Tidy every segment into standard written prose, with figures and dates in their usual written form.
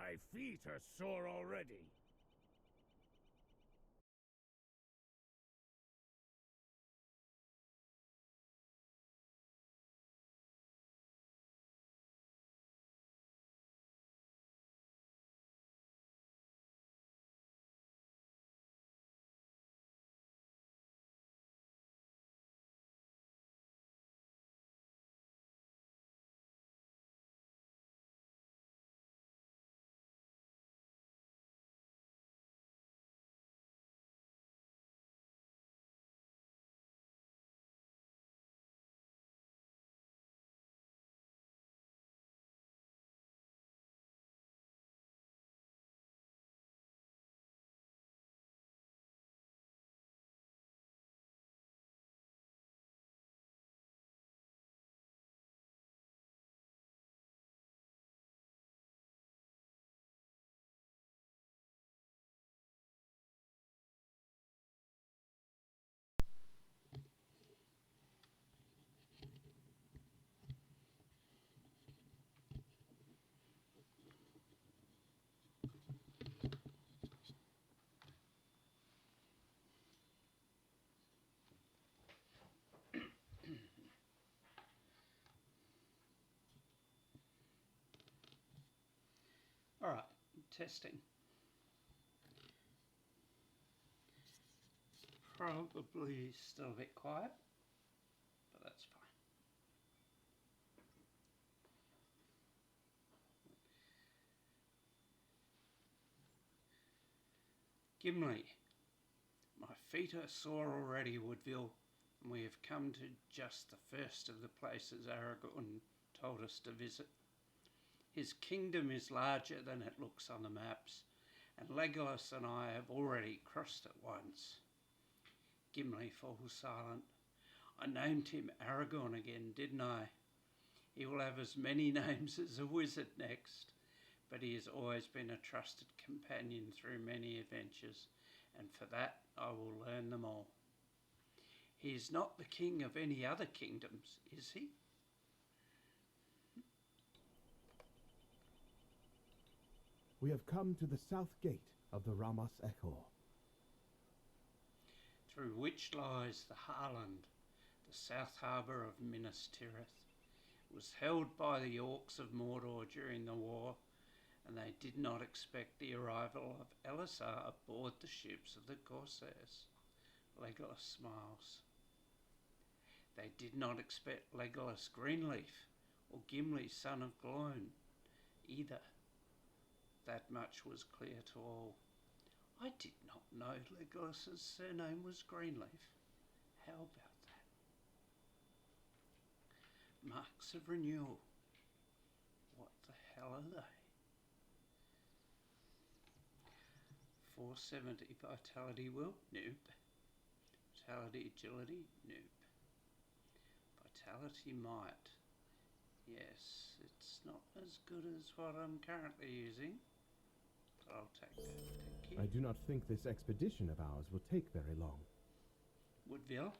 My feet are sore already. All right, testing. Probably still a bit quiet, but that's fine. Gimli, my feet are sore already, Woodville, and we have come to just the first of the places Aragorn told us to visit. His kingdom is larger than it looks on the maps, and Legolas and I have already crossed it once. Gimli falls silent. I named him Aragorn again, didn't I? He will have as many names as a wizard next, but he has always been a trusted companion through many adventures, and for that I will learn them all. He is not the king of any other kingdoms, is he? We have come to the south gate of the Ramas Echor. Through which lies the Harland, the south harbour of Minas Tirith. It was held by the Orcs of Mordor during the war, and they did not expect the arrival of Elisar aboard the ships of the Corsairs. Legolas smiles. They did not expect Legolas Greenleaf or Gimli son of Gloin either. That much was clear to all. I did not know Legolas's surname was Greenleaf. How about that? Marks of renewal. What the hell are they? 470 vitality will? Nope. Vitality agility? Nope. Vitality might. Yes, it's not as good as what I'm currently using. But I'll take that. Thank you. I do not think this expedition of ours will take very long. Woodville,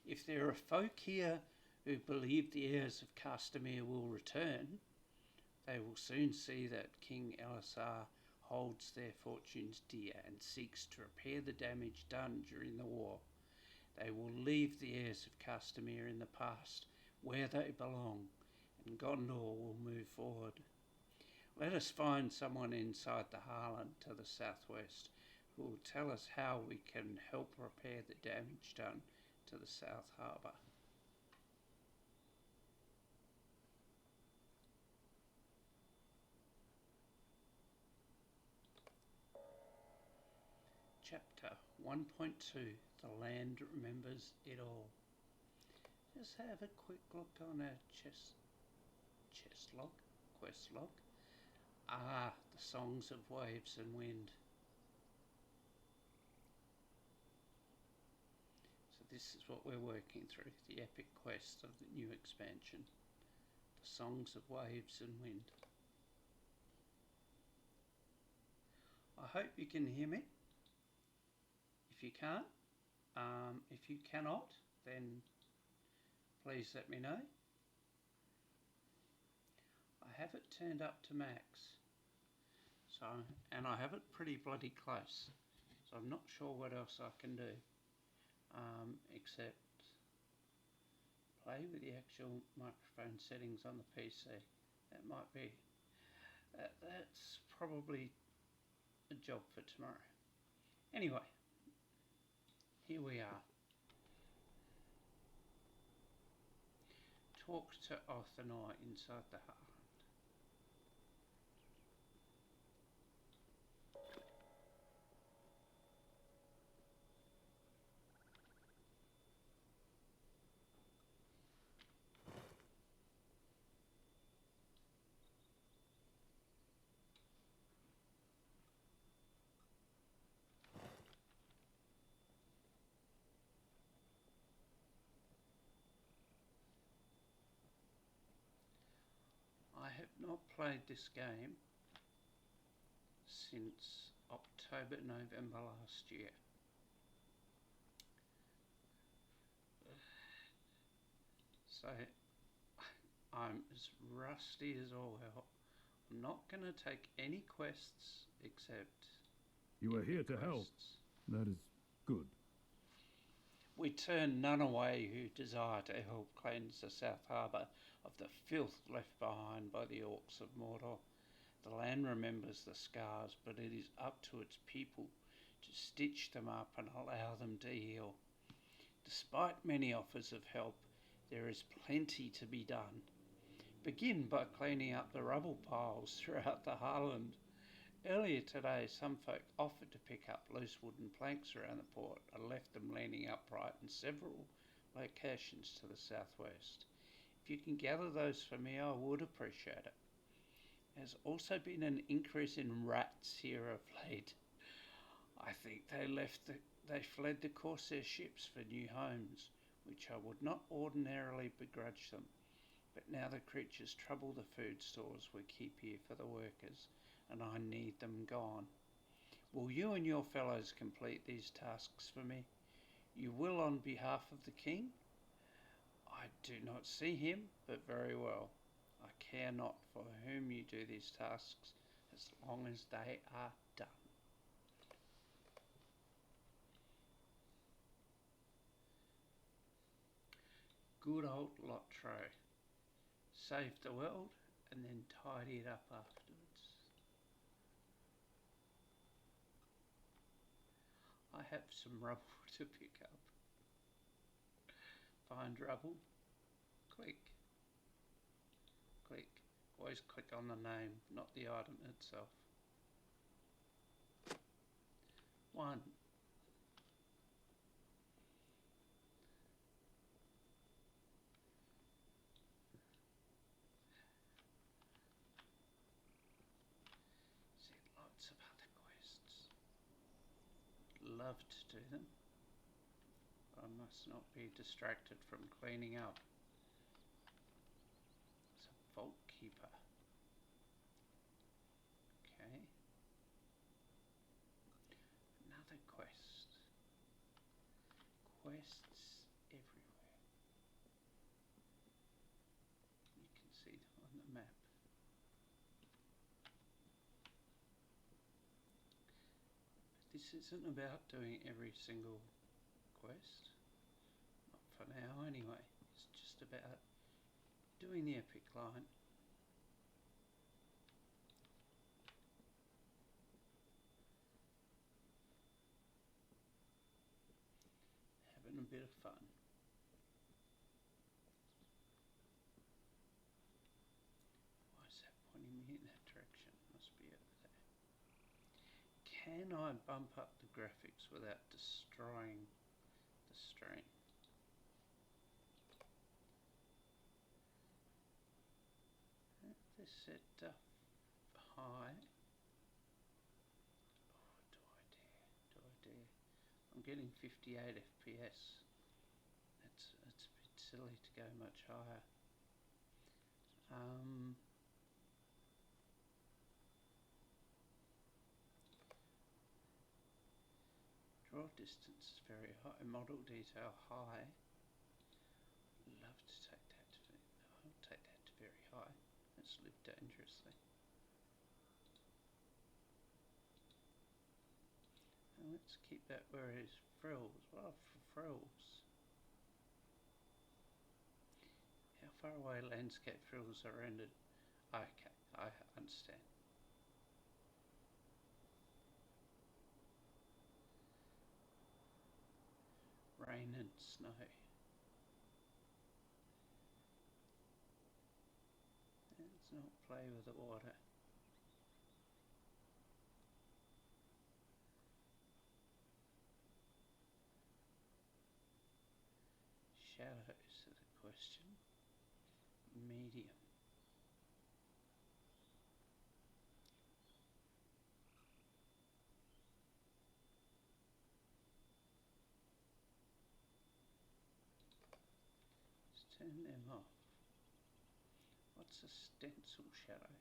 if there are folk here who believe the heirs of Castamere will return, they will soon see that King Elisar holds their fortunes dear and seeks to repair the damage done during the war. They will leave the heirs of Castamere in the past, where they belong, and Gondor will move forward. Let us find someone inside the Harland to the southwest who will tell us how we can help repair the damage done to the South Harbour. Chapter 1.2, The Land Remembers It All. Just have a quick look on our quest log. Ah, the songs of waves and wind. So this is what we're working through, the epic quest of the new expansion. The songs of waves and wind. I hope you can hear me. If you can't, if you cannot, then please let me know. I have it turned up to max. So, and I have it pretty bloody close. So I'm not sure what else I can do, except play with the actual microphone settings on the PC. That might be, that's probably a job for tomorrow. Anyway, here we are. Talk to Othenor inside the heart. I have not played this game since October, November last year. So I'm as rusty as all hell. I'm not going to take any quests except... You are here to help. That is good. We turn none away who desire to help cleanse the South Harbour of the filth left behind by the orcs of Mordor. The land remembers the scars, but it is up to its people to stitch them up and allow them to heal. Despite many offers of help, there is plenty to be done. Begin by cleaning up the rubble piles throughout the Highland. Earlier today, some folk offered to pick up loose wooden planks around the port and left them leaning upright in several locations to the southwest. If you can gather those for me, I would appreciate it. There's also been an increase in rats here of late. I think they fled the Corsair ships for new homes, which I would not ordinarily begrudge them. But now the creatures trouble the food stores we keep here for the workers, and I need them gone. Will you and your fellows complete these tasks for me? You will on behalf of the king? I do not see him, but very well. I care not for whom you do these tasks, as long as they are done. Good old Lotro. Save the world and then tidy it up afterwards. I have some rubble to pick up. Find rubble. Click. Click. Always click on the name, not the item itself. 1. See, lots of other quests. Love to do them. I must not be distracted from cleaning up. It's a vault keeper. Okay. Another quest. Quests everywhere. You can see them on the map. But this isn't about doing every single quest. Not for now anyway. It's just about doing the epic line. Having a bit of fun. Why is that pointing me in that direction? Must be over there. Can I bump up the graphics without destroying the stream? This set to high. Oh, do I dare? Do I dare? I'm getting 58 FPS. It's a bit silly to go much higher. Draw distance is very high. Model detail high. Love to take that to, I'll take that to very high. Let's live dangerously. let's keep that where it is. Frills. What are frills? How far away landscape frills are rendered? Okay, I understand. Rain and snow. Let's not play with the water. Shadows are the question. Medium. Let's turn them off. What's a stencil shadow?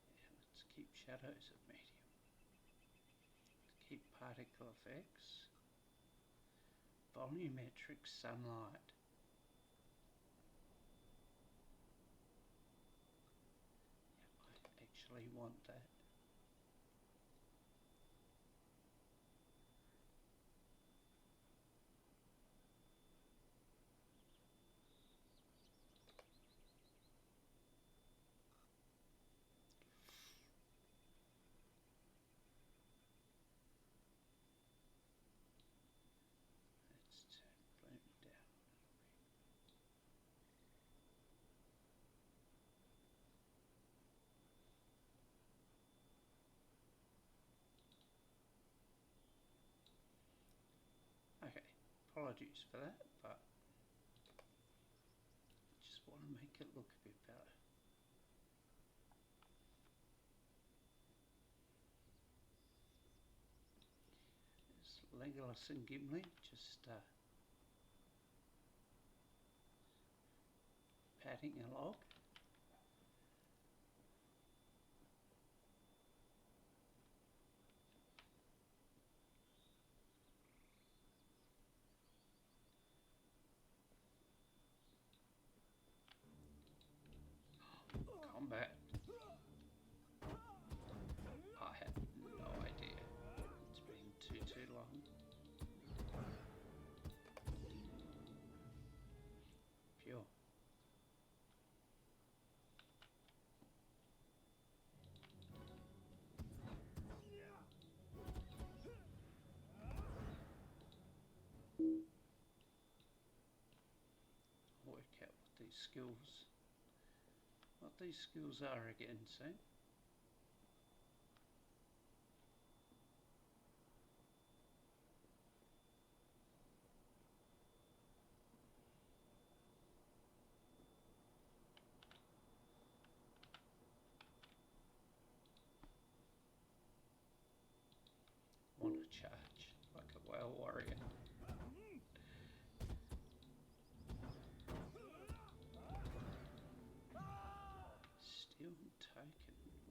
Yeah, let's keep shadows at medium. Let's keep particle effects. Volumetric sunlight. Yeah, I actually want that. Let's turn bloom down a little bit. Okay, apologies for that, but I just want to make it look a bit better. There's Legolas and Gimli just patting a log. Combat. I have no idea. It's been too long. Pure. I'll work out what these skills are again, see? Want to charge like a whale warrior. Steel token.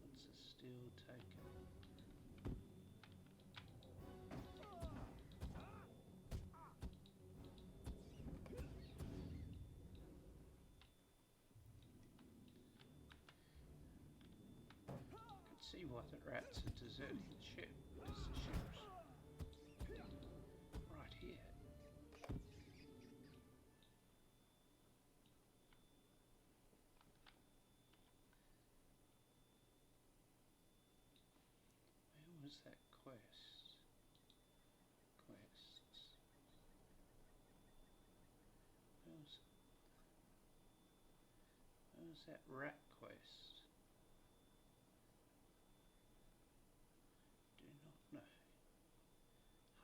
What's a steel token? I can see why the rats are deserting the ship. Because the ship's right here. Where was that quest? Quests. Where was that rat quest? Do not know.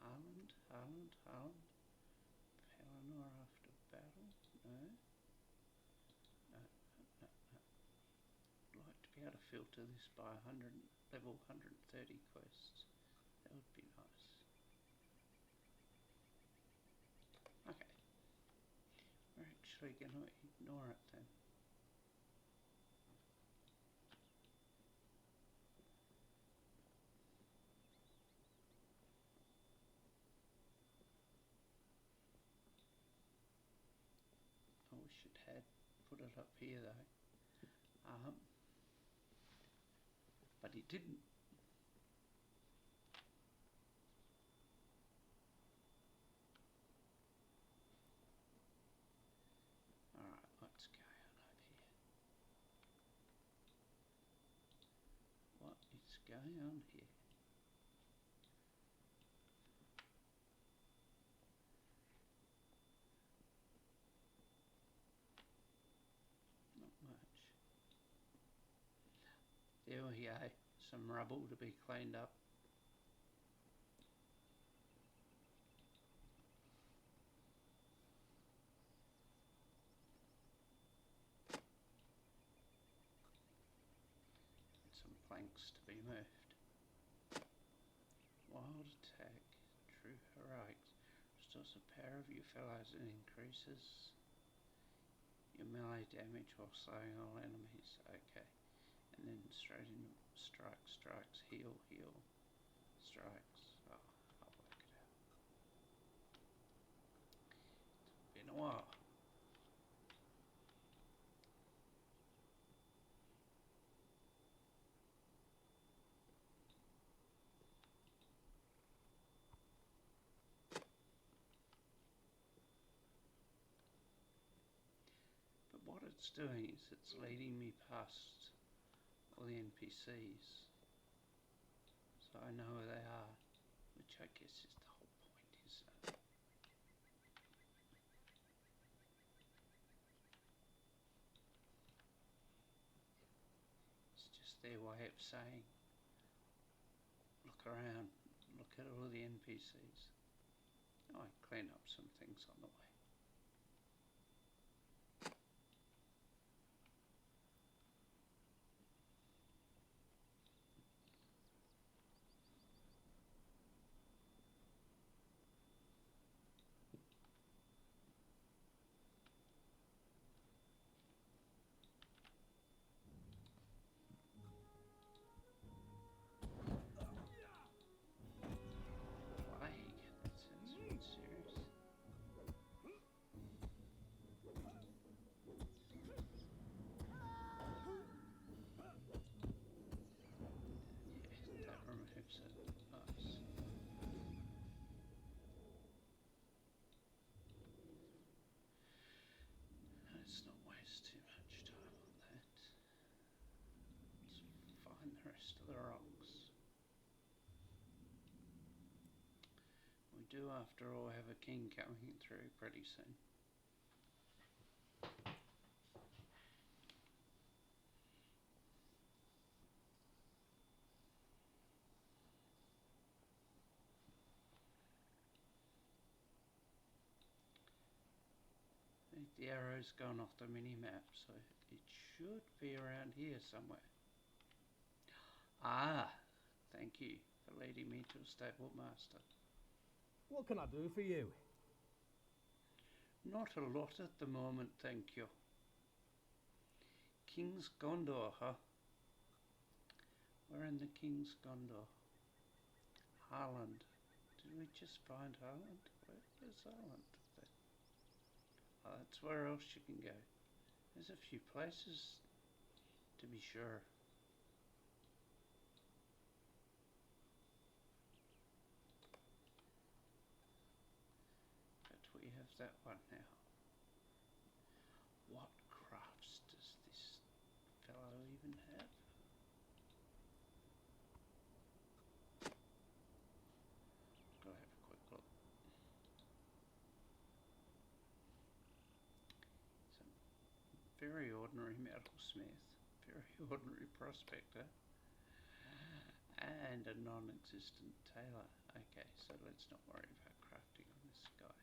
Harland. Palinor after battle? No. No. I'd like to be able to filter this by level 130 quests. That would be nice. Okay. We're actually going to ignore it then. Oh, we should have put it up here though. but he didn't. Alright, what's going on over here? What is going on here? Not much. There we go. Some rubble to be cleaned up. Some planks to be moved. Wild attack, true heroics. Restores the power of your fellows and increases your melee damage while slowing all enemies. Okay. And then straight into strikes, heal, strikes. Oh, I'll work it out. It's been a while. But what it's doing is it's leading me past all the NPCs, so I know where they are, which I guess is the whole point, isn't it? It's just their way of saying, look around, look at all the NPCs. Oh, I clean up some things on the way. Plague, that sounds really serious. Yeah, that removes it. Nice. Let's not waste too much time on that. Let's find the rest of the rocks. We do, after all, have a king coming through pretty soon. I think the arrow's gone off the mini-map, so it should be around here somewhere. Ah, thank you for leading me to a stable master. What can I do for you? Not a lot at the moment, thank you. King's Gondor, huh? We're in the King's Gondor. Harland. Did we just find Harland? Where's Harland? Oh, that's where else you can go. There's a few places, to be sure. But we have that one now. What crafts does this fellow even have? Go have a quick look. Some very ordinary metalsmith, very ordinary prospector, and a non-existent tailor. Okay, so let's not worry about crafting on this guy.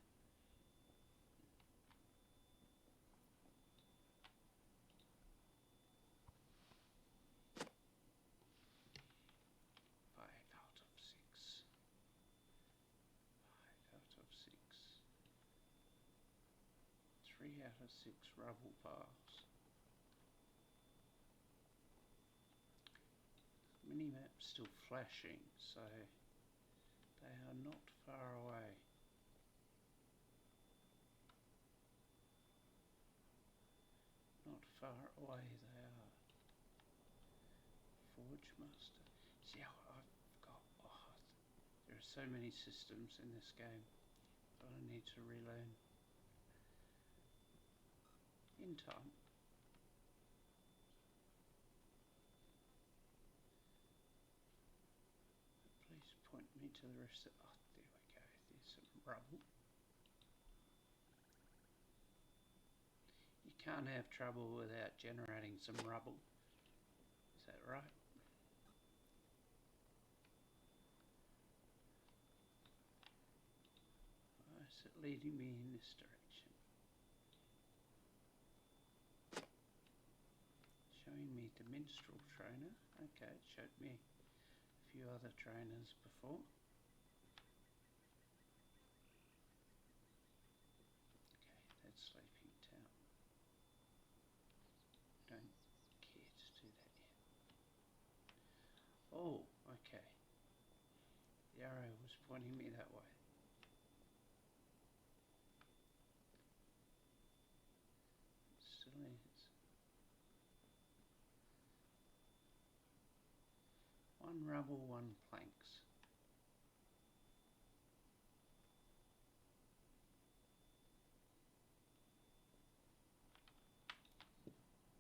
Five out of six. 5 out of 6. 3 out of 6 rubble piles. Minimap's still flashing, so they are not far away. Not far away they are. Forge Master. See how I've got. Oh, there are so many systems in this game that I need to relearn. In time. Please point me to the rest of. Oh, there we go. There's some rubble. You can't have trouble without generating some rubble. Is that right? Why is it leading me in this direction? Showing me the minstrel trainer. Okay, it showed me a few other trainers before. Okay, that's Sleeping Town. Don't care to do that yet. Oh, okay. The arrow was pointing me that way. It still is. One rubble, one planks.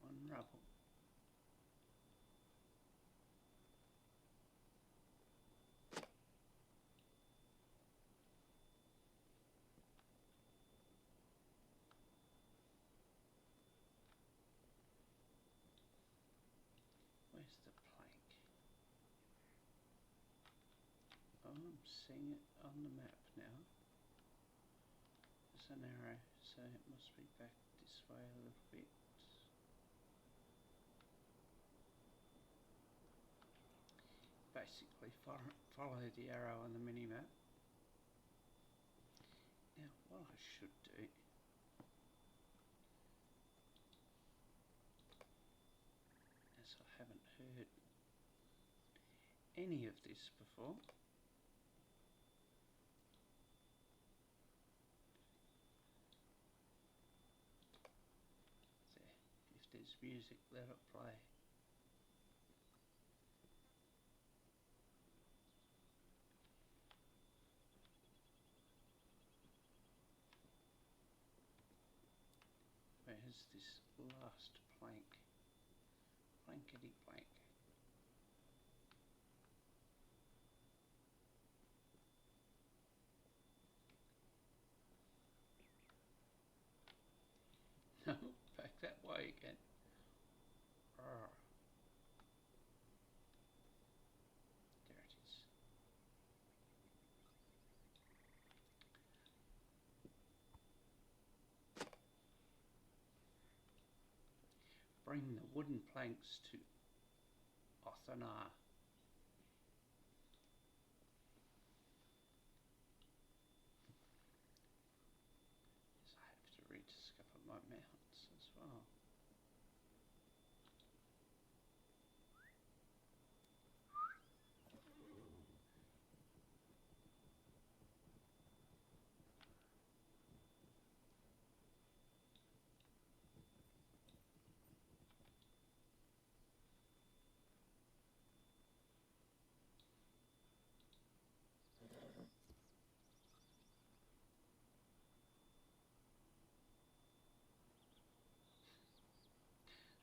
One rubble. Where's the plank? Oh, I'm seeing it on the map now. There's an arrow, so it must be back this way a little bit. Basically follow the arrow on the mini-map. Now, what I should do, as I haven't heard any of this before, there, if there's music, let it play. Where's this last plank? Blankety blank. No, back that way again. Arr. There it is. Bring the wooden planks to Othanar. Yes, I have to rediscover my mounts as well.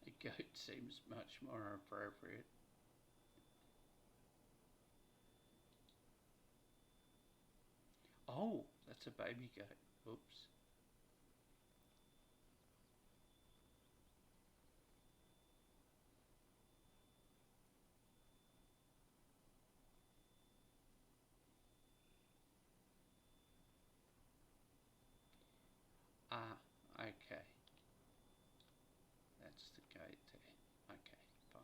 A goat seems much more appropriate. Oh, that's a baby goat. Oops. Ah, okay. That's the gate there. Okay, fine.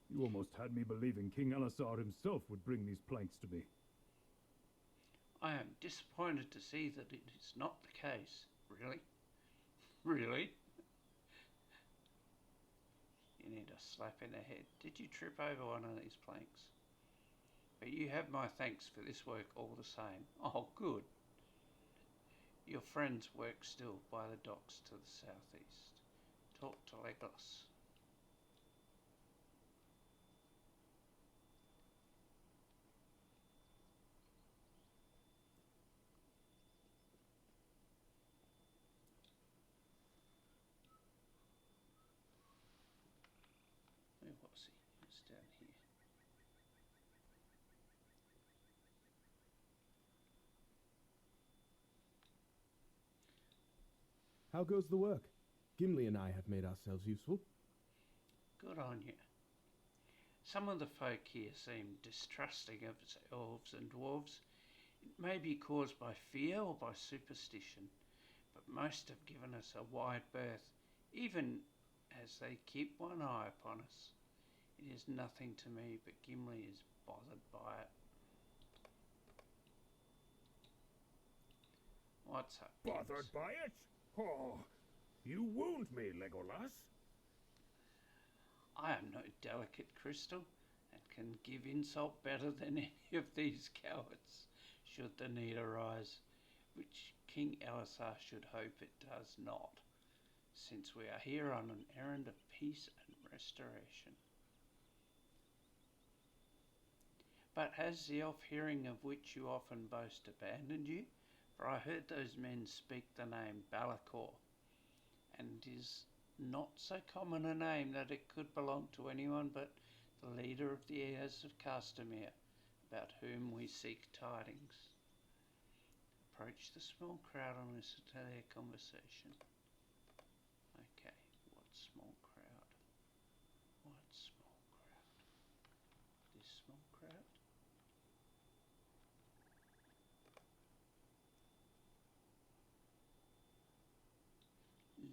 You almost had me believing King Alasar himself would bring these planks to me. I am disappointed to see that it is not the case. Really? Really? You need a slap in the head. Did you trip over one of these planks? But you have my thanks for this work all the same. Oh, good. Your friends work still by the docks to the southeast. talk to Legolas. Where was he? He was down here. How goes the work? Gimli and I have made ourselves useful. Good on you. Some of the folk here seem distrusting of elves and dwarves. It may be caused by fear or by superstition, but most have given us a wide berth, even as they keep one eye upon us. It is nothing to me, but Gimli is bothered by it. What's up, Bothered Gims? by it? Oh, you wound me, Legolas. I am no delicate crystal, and can give insult better than any of these cowards, should the need arise, which King Elisar should hope it does not, since we are here on an errand of peace and restoration. But has the elf hearing of which you often boast abandoned you? For I heard those men speak the name Balakor, and it is not so common a name that it could belong to anyone but the leader of the heirs of Castamere, about whom we seek tidings. Approach the small crowd and listen to their conversation. Okay, what small crowd? What small crowd? This small crowd?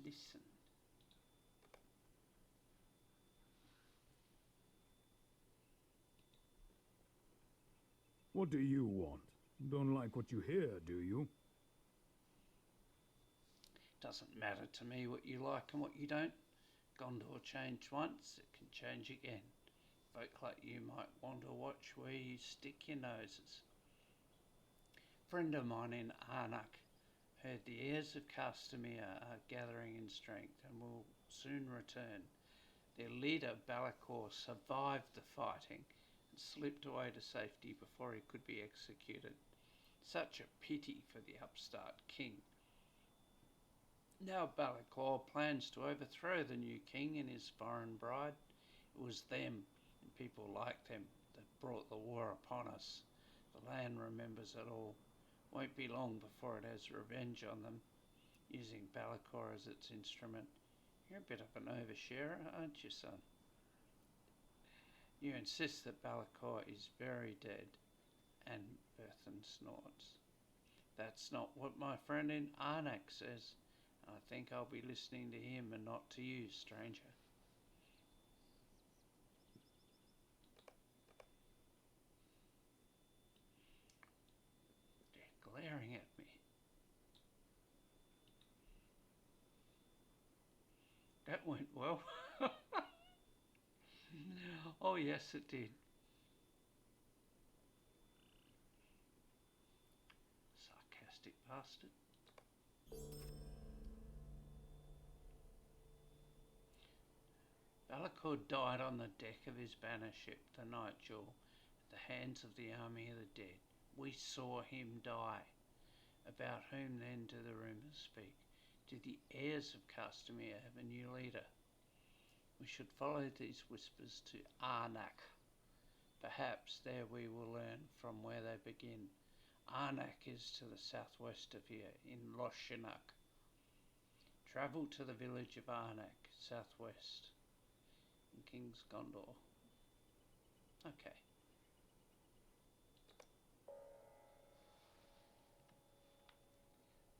Listen. What do you want? Don't like what you hear, do you? Doesn't matter to me what you like and what you don't. Gondor changed once, it can change again. Folk like you might want to watch where you stick your noses. A friend of mine in Arnak heard the heirs of Castamere are gathering in strength and will soon return. Their leader, Balakor, survived the fighting and slipped away to safety before he could be executed. Such a pity for the upstart king. Now Balakor plans to overthrow the new king and his foreign bride. It was them, and people like them, that brought the war upon us. The land remembers it all. Won't be long before it has revenge on them, using Balakor as its instrument. You're a bit of an oversharer, aren't you, son? You insist that Balakor is very dead, and Berthan snorts. That's not what my friend in Arnak says. I think I'll be listening to him and not to you, stranger. They're glaring at me. That went well. Oh, yes, it did. Sarcastic bastard. Balakor died on the deck of his banner ship, the Nightjewel, at the hands of the army of the dead. We saw him die. About whom then do the rumours speak? Do the heirs of Castamere have a new leader? We should follow these whispers to Arnak. Perhaps there we will learn from where they begin. Arnak is to the southwest of here, in Loshinak. Travel to the village of Arnak, southwest, in King's Gondor. Okay.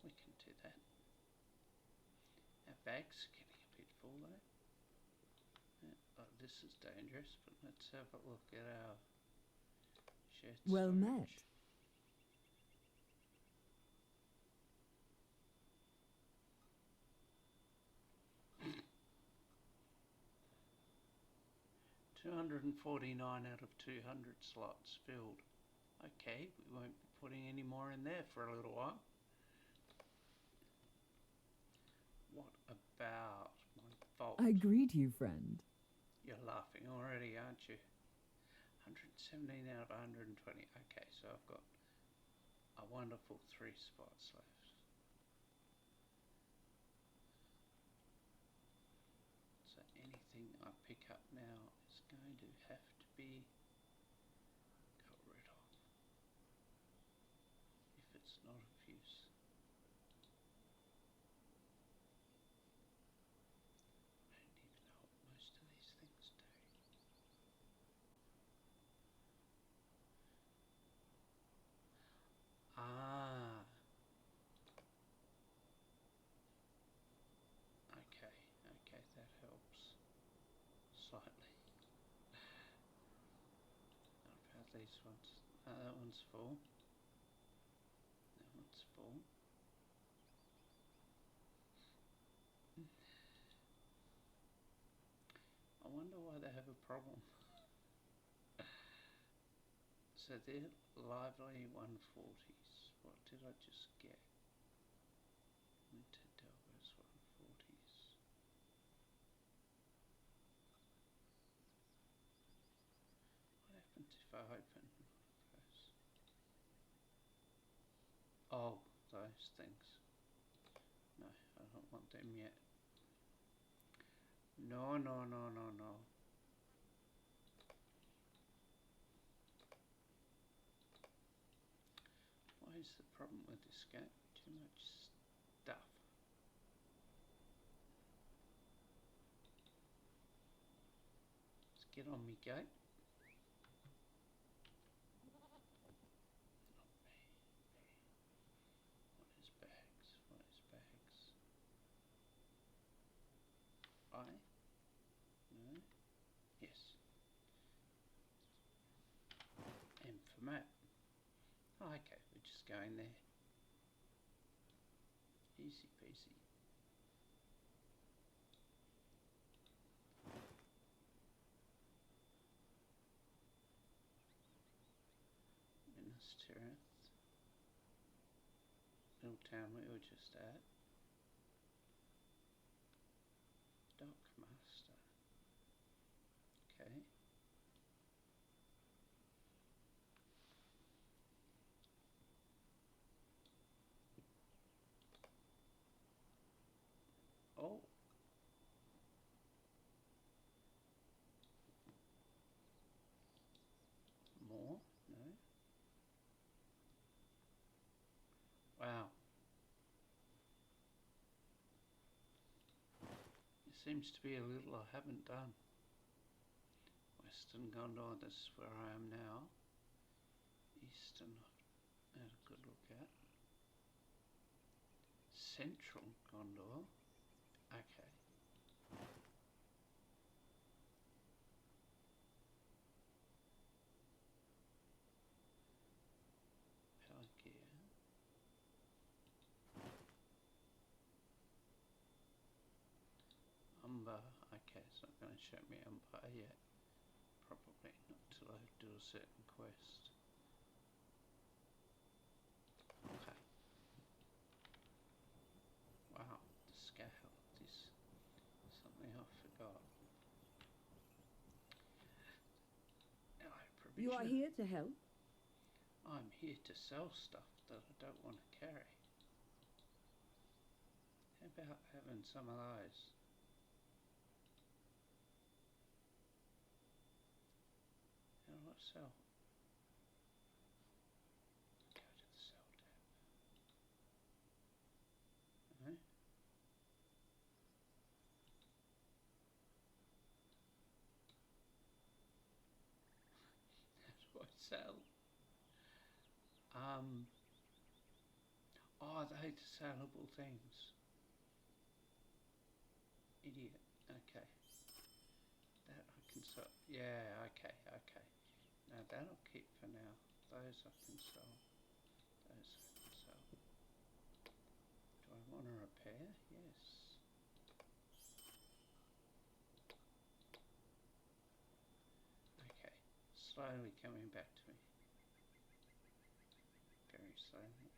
We can do that. Our bag's getting a bit full though. Yeah, oh, this is dangerous, but let's have a look at our shared Well storage. met. $249 out of 200 slots filled. Okay, we won't be putting any more in there for a little while. What about my fault. I greet you, friend. You're laughing already, aren't you? 117 out of 120. Okay, so I've got a wonderful 3 spots left. So anything I pick up now is going to have to be got rid of if it's not of use. I don't even know what most of these things do. Ah. Okay, that helps slightly. What about these ones? That one's full. That one's full. I wonder why they have a problem. So they're lively 140s. What did I just get? Winter Delvers 140s. What happens if I open those? Oh, those things. No, I don't want them yet. No. What is the problem with this game? Too much stuff. Let's get on me gate. What is bags? I? No? Yes. M for map. Oh, okay, we're just going there. Easy peasy. Minas Tirith. Little town we were just at. Dockmaster. Okay. Oh. More? No. Wow. There seems to be a little I haven't done. Western Gondor, this is where I am now. Eastern, I had a good look at. Central Gondor. Okay. Pelagia. Umbar. Okay, it's not going to show me Umbar yet. Probably not till I do a certain quest. Okay. Wow, the scale. This is something I forgot. Hello, provision. You are here to help? I'm here to sell stuff that I don't want to carry. How about having some of those? How do I sell? Go to the sell tab. No? How do I sell? Oh, they're the sellable things. Idiot. Okay. That I can sell. Yeah, okay. Now that'll keep for now. Those I can sell. Those I can sell. Do I want to repair? Yes. Okay. Slowly coming back to me. Very slowly.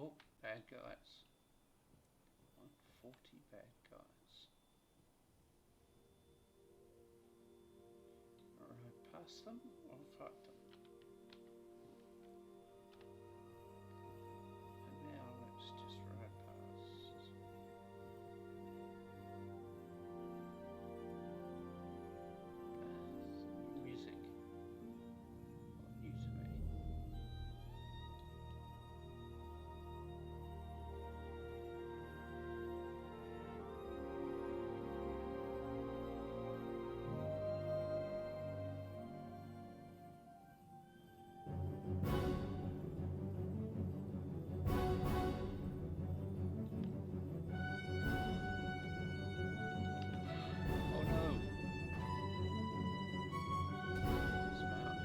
Oh, bad guys. 140 bad guys. Ride past them or fight them? And now let's just ride past. Music. Not new to me. Oh no! Dismount.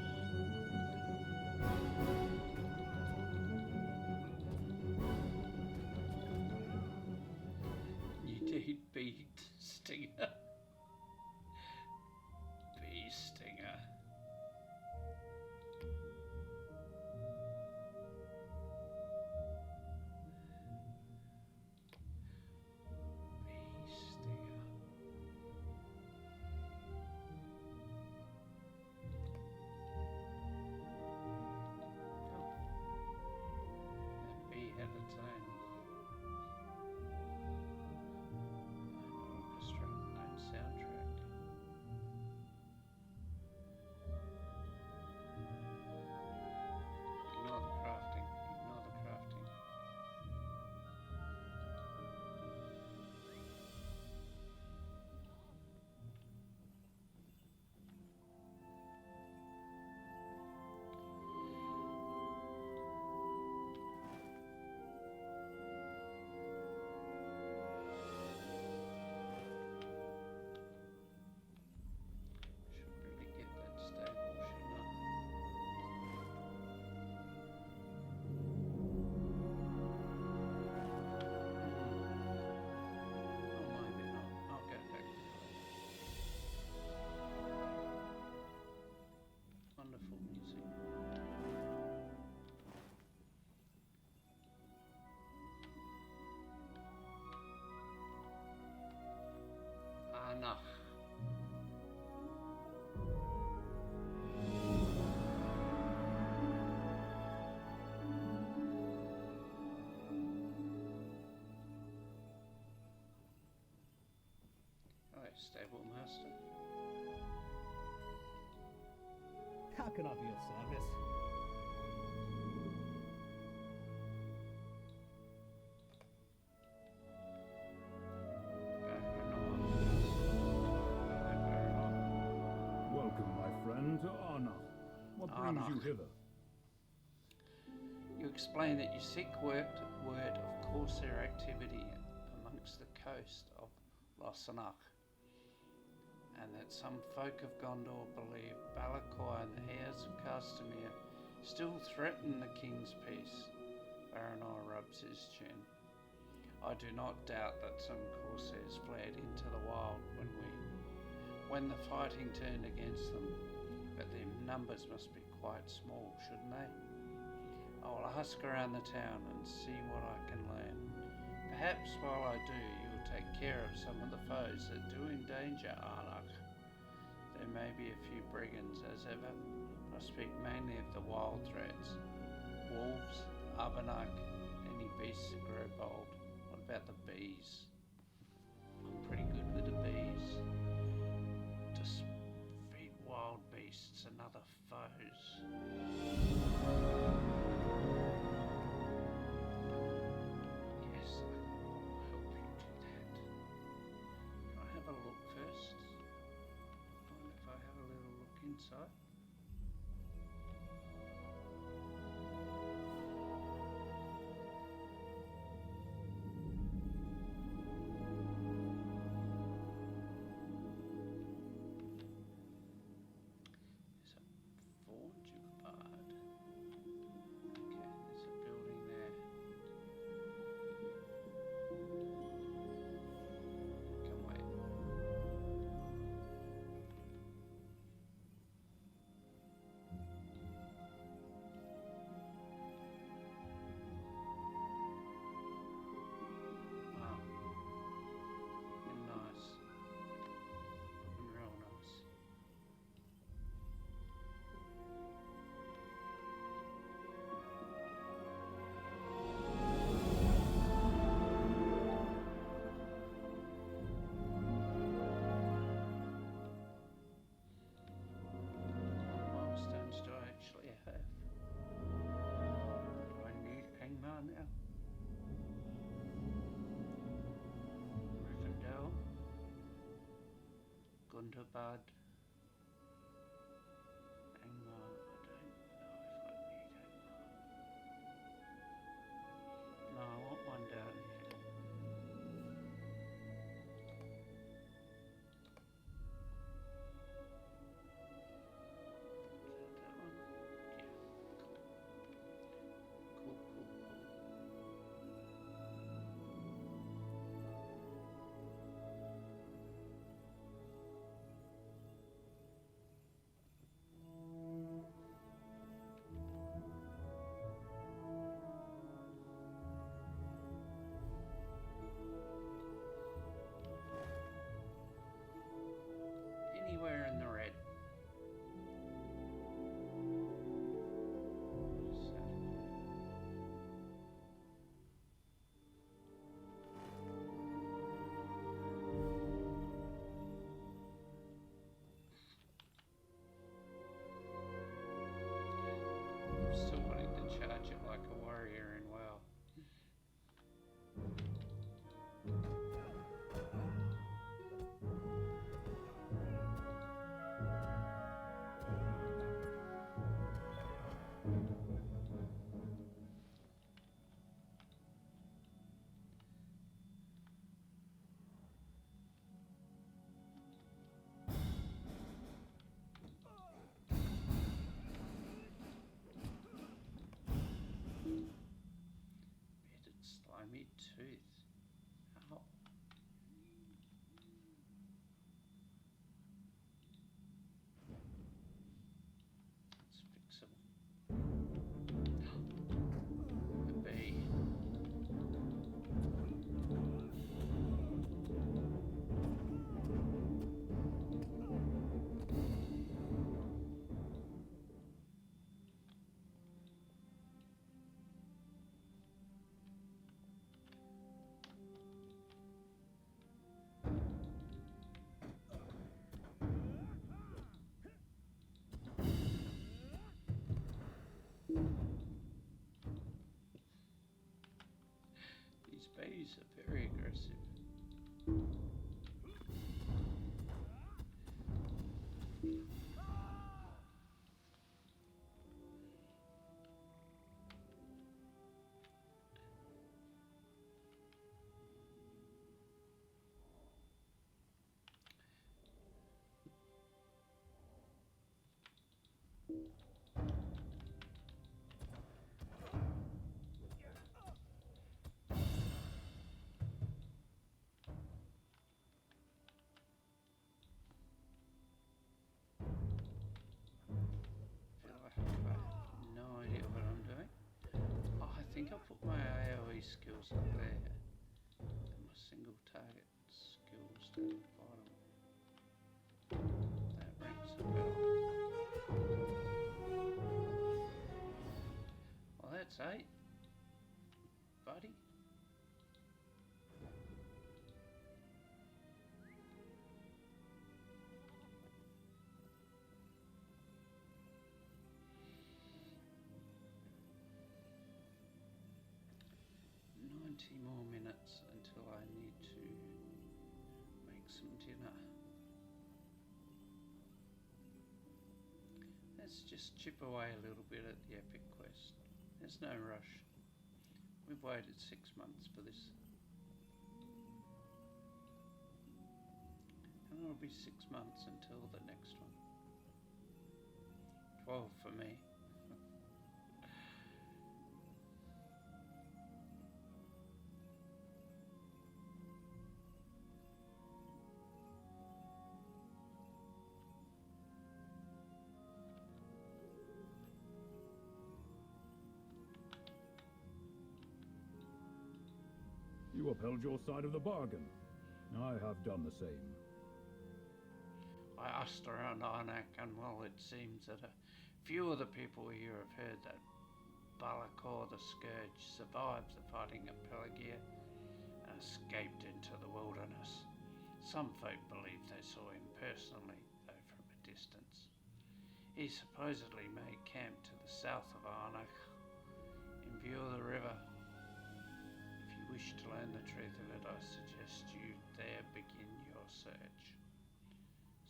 You did beat Stinger. Bee Stinger. Bee Stinger. That bee had its own orchestra, own soundtrack. Ignore the crafting. Ignore the crafting. Should really get that stable, shouldn't I? Oh, maybe not. I'll go back to it. Wonderful music. Enough. Hello, stable master. How can I be of service? Welcome, my friend, to Arnach. What brings you Arnach. hither? You explain that you seek word of Corsair activity amongst the coast of Losanach, and that some folk of Gondor believe Balakoi and the heirs of Castamere still threaten the king's peace. Baranor rubs his chin. I do not doubt that some Corsairs fled into the wild when the fighting turned against them, but their numbers must be quite small, shouldn't they? I will ask around the town and see what I can learn. Perhaps while I do, you will take care of some of the foes that do endanger Arnach. There may be a few brigands, as ever. I speak mainly of the wild threats. Wolves, Abenaki, any beasts that grow bold. What about the bees? I'm pretty good with the bees. Just feed wild beasts and other foes. Yes, I will help you do that. Can I have a look first? Mind if I have a little look inside? There's a forge of bard. Okay, there's a building there. Can wait. Bud. Angmar, I don't know if I need Angmar. No, I want one down here. Is that one? Yeah, cool. Cool. Anywhere in the red. So, I'm still wanting to charge it like a warrior in WoW. Bearded slimy tooth. Ow. It's fixable. A bee. These bees are very aggressive. Feel like I have no idea what I'm doing. Oh, I think I put my AoE skills up there. And my single target skills down the bottom. That rings a bell. Well, that's 8, buddy. More minutes until I need to make some dinner. Let's just chip away a little bit at the epic quest. There's no rush. We've waited 6 months for this. And it'll be 6 months until the next one. 12 for me. You upheld your side of the bargain. I have done the same. I asked around Arnak, and well, it seems that a few of the people here have heard that Balakor the Scourge survived the fighting at Pelagia and escaped into the wilderness. Some folk believe they saw him personally, though from a distance. He supposedly made camp to the south of Arnak, in view of the river. If you wish to learn the truth of it, I suggest you there begin your search.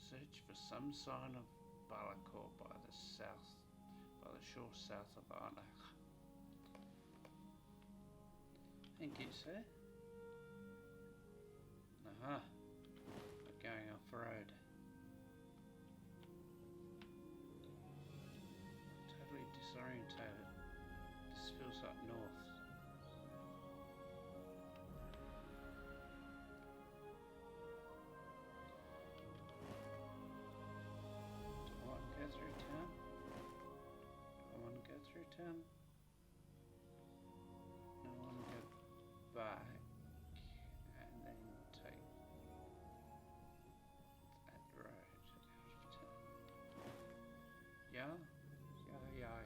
Search for some sign of Balakor by the shore south of Arnach. Thank you, sir. Aha, we're going off road. Totally disorientated. This feels like north. Do I want to go through town? Do I want to go through town? No, I want to go back and then take that road out of town. Yeah? Yeah.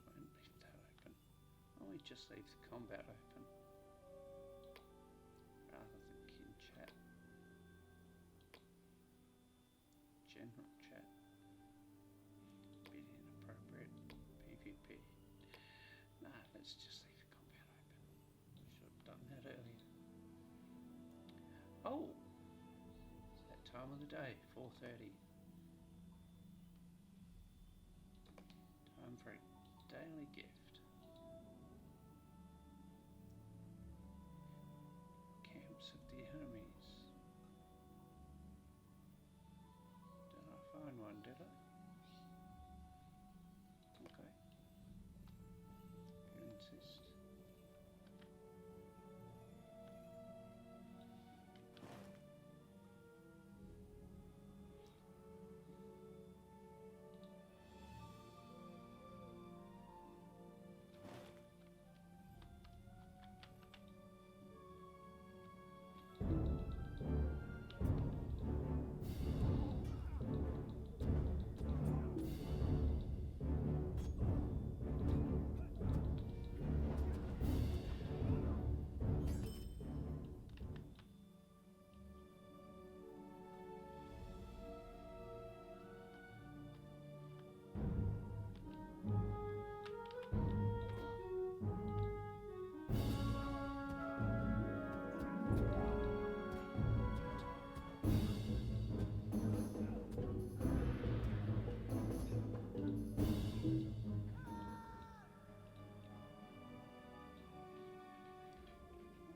We won't leave that open. Why don't we just leave the combat open rather than kin chat? General chat. Bit inappropriate. PvP. Nah, let's just leave the combat open. Should have done that earlier. Oh! It's that time of the day, 4:30. Time for a daily gift. Camps of the enemies. Did I find one, did I? Okay. You insist.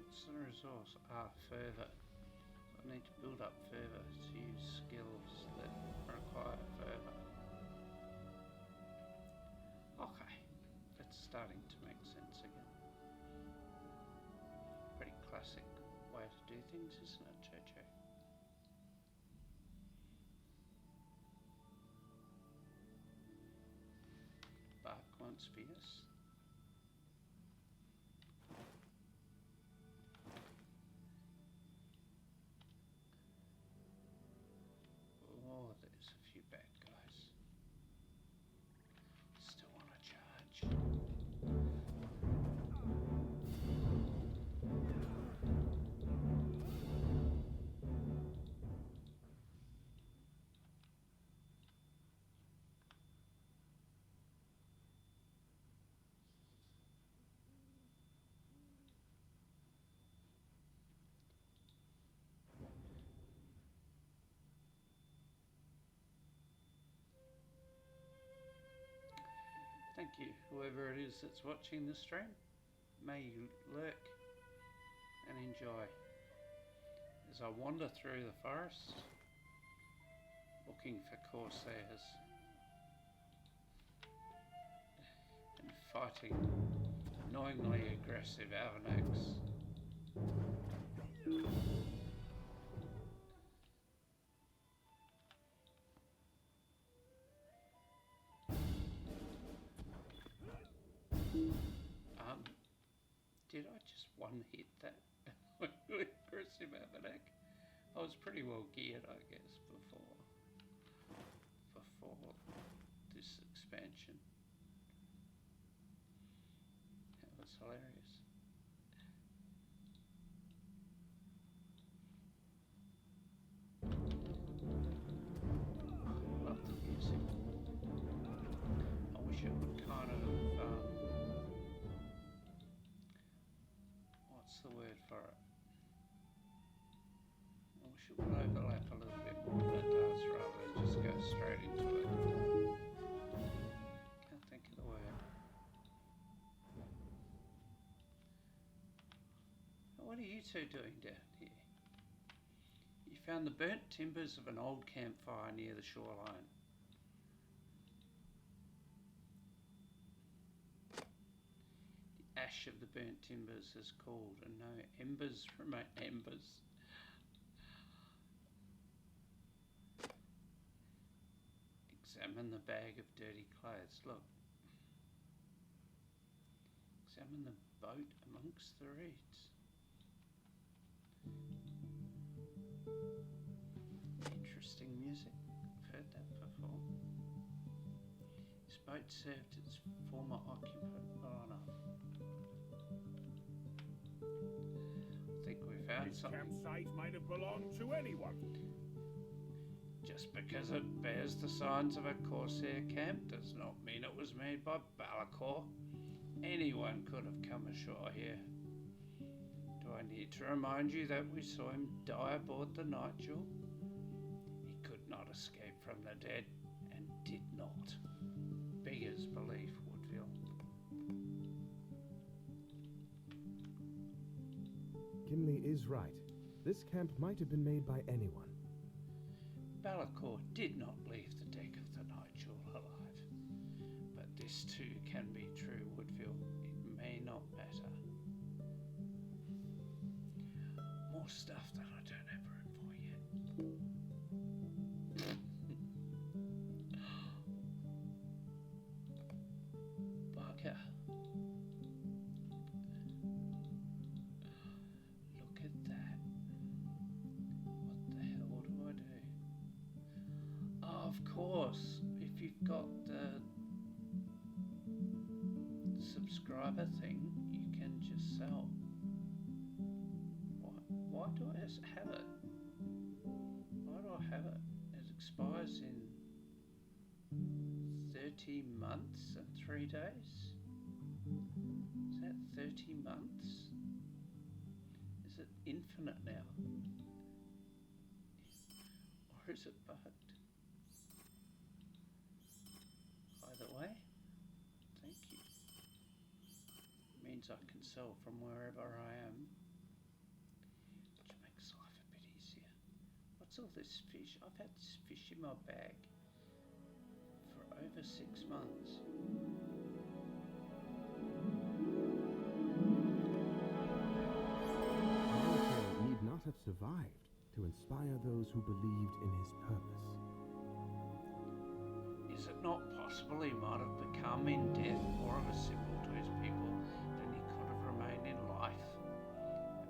What's the resource? Fervor. I need to build up fervor to use skills that require fervor. Okay, that's starting to make sense again. Pretty classic way to do things, isn't it, Jojo? Bark won't speak us. Oh, there's a few bad guys. Still want to charge. Thank you, whoever it is that's watching the stream. May you lurk and enjoy as I wander through the forest looking for corsairs and fighting annoyingly aggressive Avanax. Did I just one hit that aggressive Avanax? I was pretty well geared, I guess, before this expansion. That was hilarious. What are you two doing down here? You found the burnt timbers of an old campfire near the shoreline. The ash of the burnt timbers has cooled and no embers remain embers. Examine the bag of dirty clothes. Look. Examine the boat amongst the reeds. Interesting music. I've heard that before. This boat served its former occupant well enough. I think we found This something. campsite might have belonged to anyone. Just because it bears the signs of a Corsair camp does not mean it was made by Balakor. Anyone could have come ashore here. Do I need to remind you that we saw him die aboard the Nightjewel? He could not escape from the dead, and did not. Beggars belief, Woodville. Gimli is right. This camp might have been made by anyone. Balakor did not leave the deck of the Nightjewel alive. But this too can be true, Woodville. It may not matter. More stuff that I don't have room for yet. Bugger. Look at that. What the hell do I do? Oh, of course, if you've got the subscriber thing, you can just sell. Why do I have it? Why do I have it? It expires in 30 months and 3 days? Is that 30 months? Is it infinite now? Or is it bugged? Either way, thank you. Means I can sell from wherever I am, which makes life a bit easier. What's all this fish? I've had this fish in my bag for over 6 months. Balakor need not have survived to inspire those who believed in his purpose. Is it not possible he might have become in death more of a symbol to his people than he could have remained in life?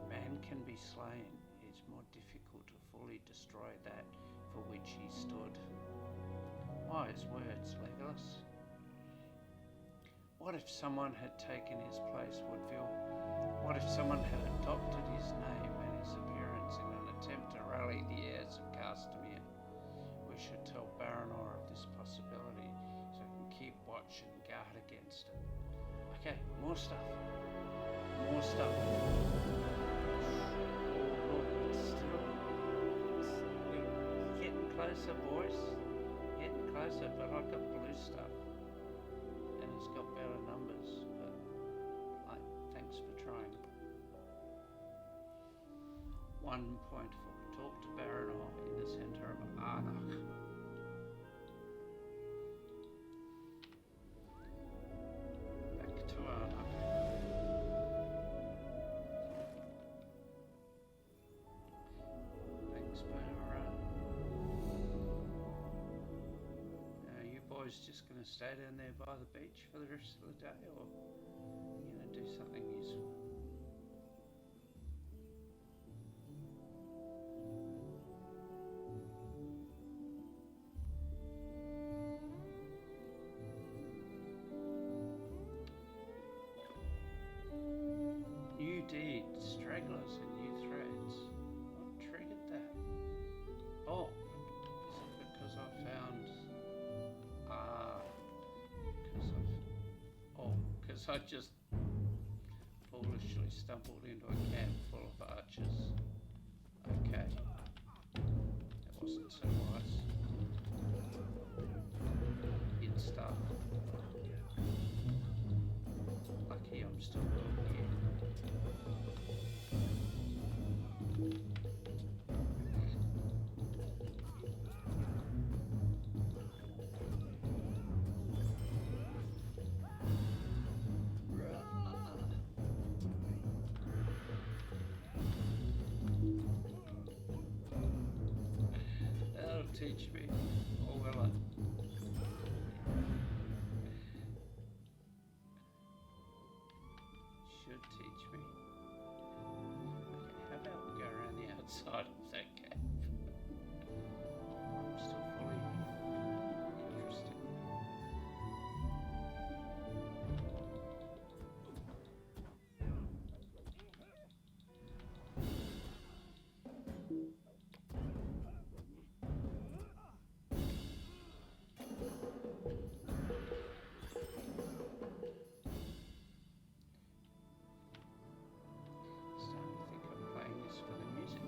A man can be slain. It is more difficult to fully destroy that for which he stood. Wise words, Legolas. What if someone had taken his place, Woodville? What if someone had adopted his name and his appearance in an attempt to rally the heirs of Castamere? We should tell Baranor of this possibility so we can keep watch and guard against it. Okay, more stuff. More stuff. Oh, it's still... We're getting closer, boys. Getting closer, but I've got blue stuff. And it's got better numbers, but thanks for trying. 1.4. Talk to Baranor in the centre of Arnach. Back to Arnach. Thanks, Baranor. Are you boys just going to stay down there by the beach for the rest of the day, or are you going to do something useful? New deeds, stragglers and new threads. What triggered that? Oh, is it because I found... because I just foolishly stumbled into a camp full of archers. Okay. That wasn't so wise. Hid stuff. Lucky I'm still here. teach me, or will it? Should teach me. Okay, how about we go around the outside of that cave? I'm still fully interested. Starting to think I'm playing this for the music.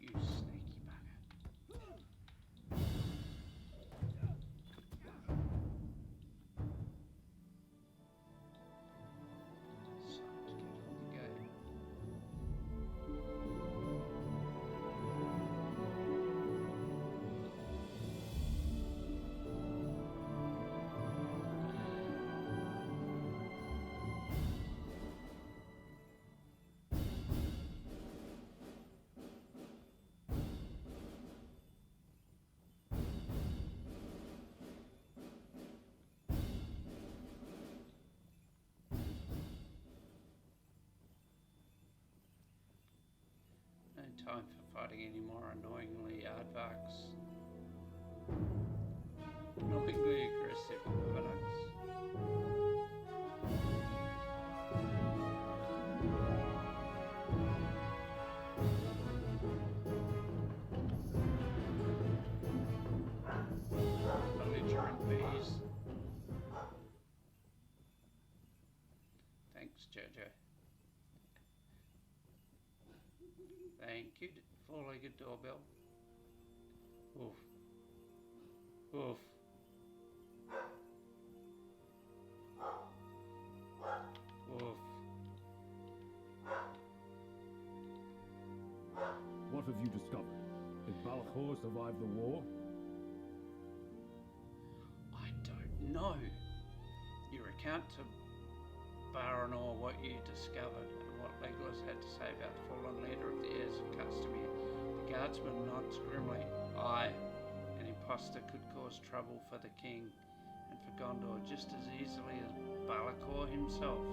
You sneaky bugger. So to get on the go. No time for fighting any more annoyingly aardvarks. Annoyingly aggressive aardvarks. Belligerent bees. Thanks, Jojo. Thank you, four-legged doorbell. Woof. Woof. Woof. What have you discovered? Did Balchor survive the war? I don't know. You recount to Baranor what you discovered and what Legolas had to say about the fallen leader of the heirs of Castamere. The guardsman nods grimly. I, an impostor, could cause trouble for the king and for Gondor just as easily as Balakor himself.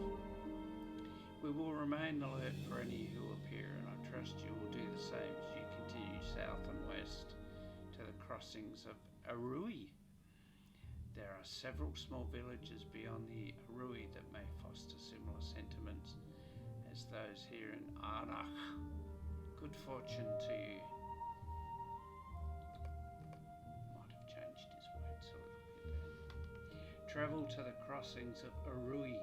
We will remain alert for any who appear, and I trust you will do the same as you continue south and west to the crossings of Arui. There are several small villages beyond the Arui that may foster similar sentiments as those here in Arnach. Good fortune to you. Might have changed his words a little bit there. Travel to the crossings of Arui,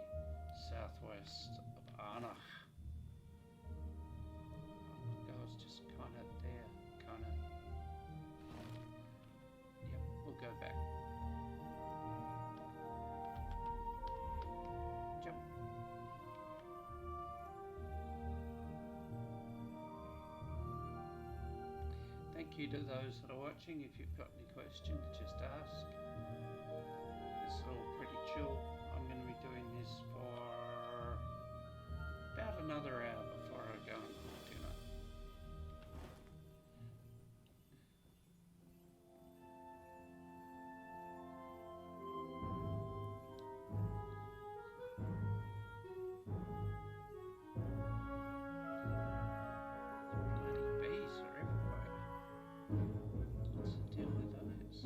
southwest of Arnach. I was just kind of there, kind of. Yep, we'll go back. Jump. Thank you to those that are watching. If you've got any questions, just ask. It's all pretty chill. I'm going to be doing this for about another hour before I go and cook dinner. Bloody bees are everywhere. What's the deal with those?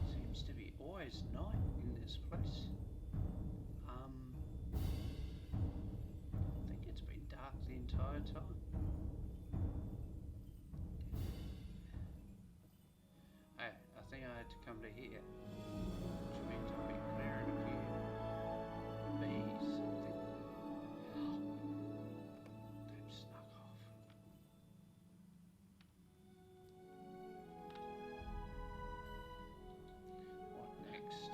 Seems to be always night in this place. I think it's been dark the entire time. Hey, I think I had to come to here, which means I'll be clearing a few bees. They've snuck off. What next?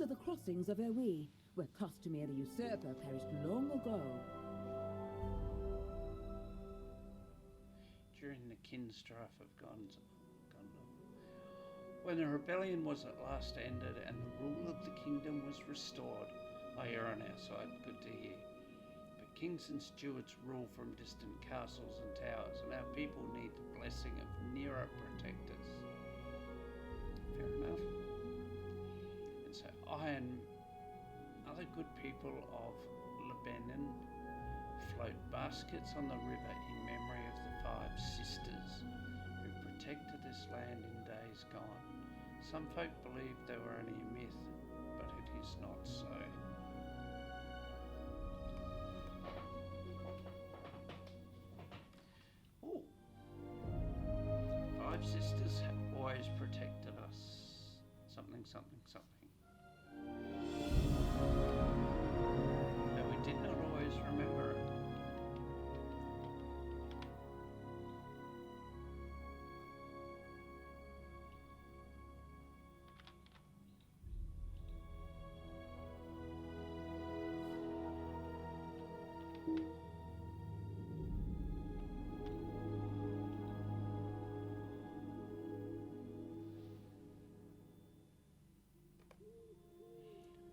are the crossings of Ewe, where Castamir the Usurper perished long ago. During the kin strife of Gondor, when the rebellion was at last ended and the rule of the kingdom was restored. Oh, you're on our side, good to hear. But kings and stewards rule from distant castles and towers, and our people need the blessing of nearer protectors. Fair enough. And so I and other good people of Lebanon float baskets on the river in memory of the 5 sisters who protected this land in days gone. Some folk believe they were only a myth, but it is not so. Ooh. 5 sisters have always protected us. Something, something, something. But we did not always remember it.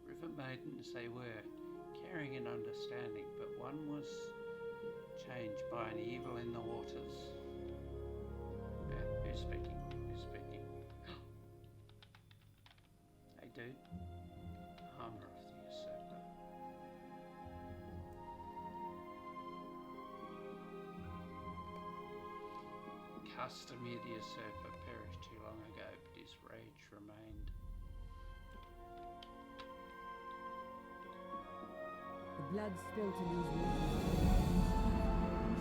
River maidens they were, caring and understanding, but one was changed by an evil in the waters. Who's speaking? Who's speaking? Hey dude. Armor of the Usurper. Castamir the Usurper perished too long ago, but his rage remained. The blood spilt in these waters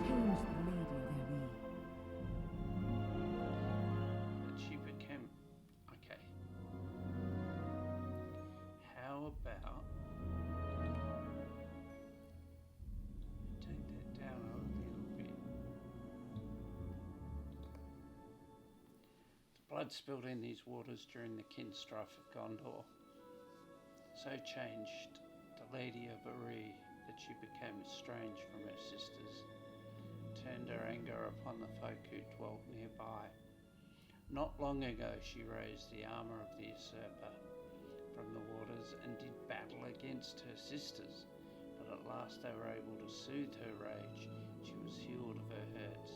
changed the Lady of Ewe. And she became... Okay. How about... take that down a little bit. The blood spilled in these waters during the kin strife of Gondor. So changed the Lady of Ewe that she became estranged from her sisters, turned her anger upon the folk who dwelt nearby. Not long ago she raised the armour of the Usurper from the waters and did battle against her sisters, but at last they were able to soothe her rage. She was healed of her hurts.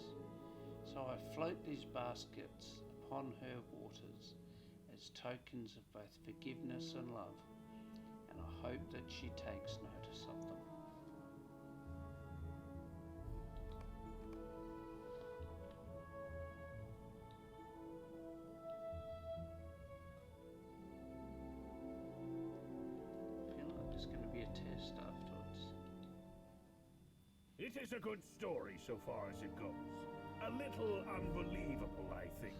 So I float these baskets upon her waters as tokens of both forgiveness and love, and I hope that she takes notice of them. I feel like there's going to be a test afterwards. It is a good story so far as it goes. A little unbelievable, I think.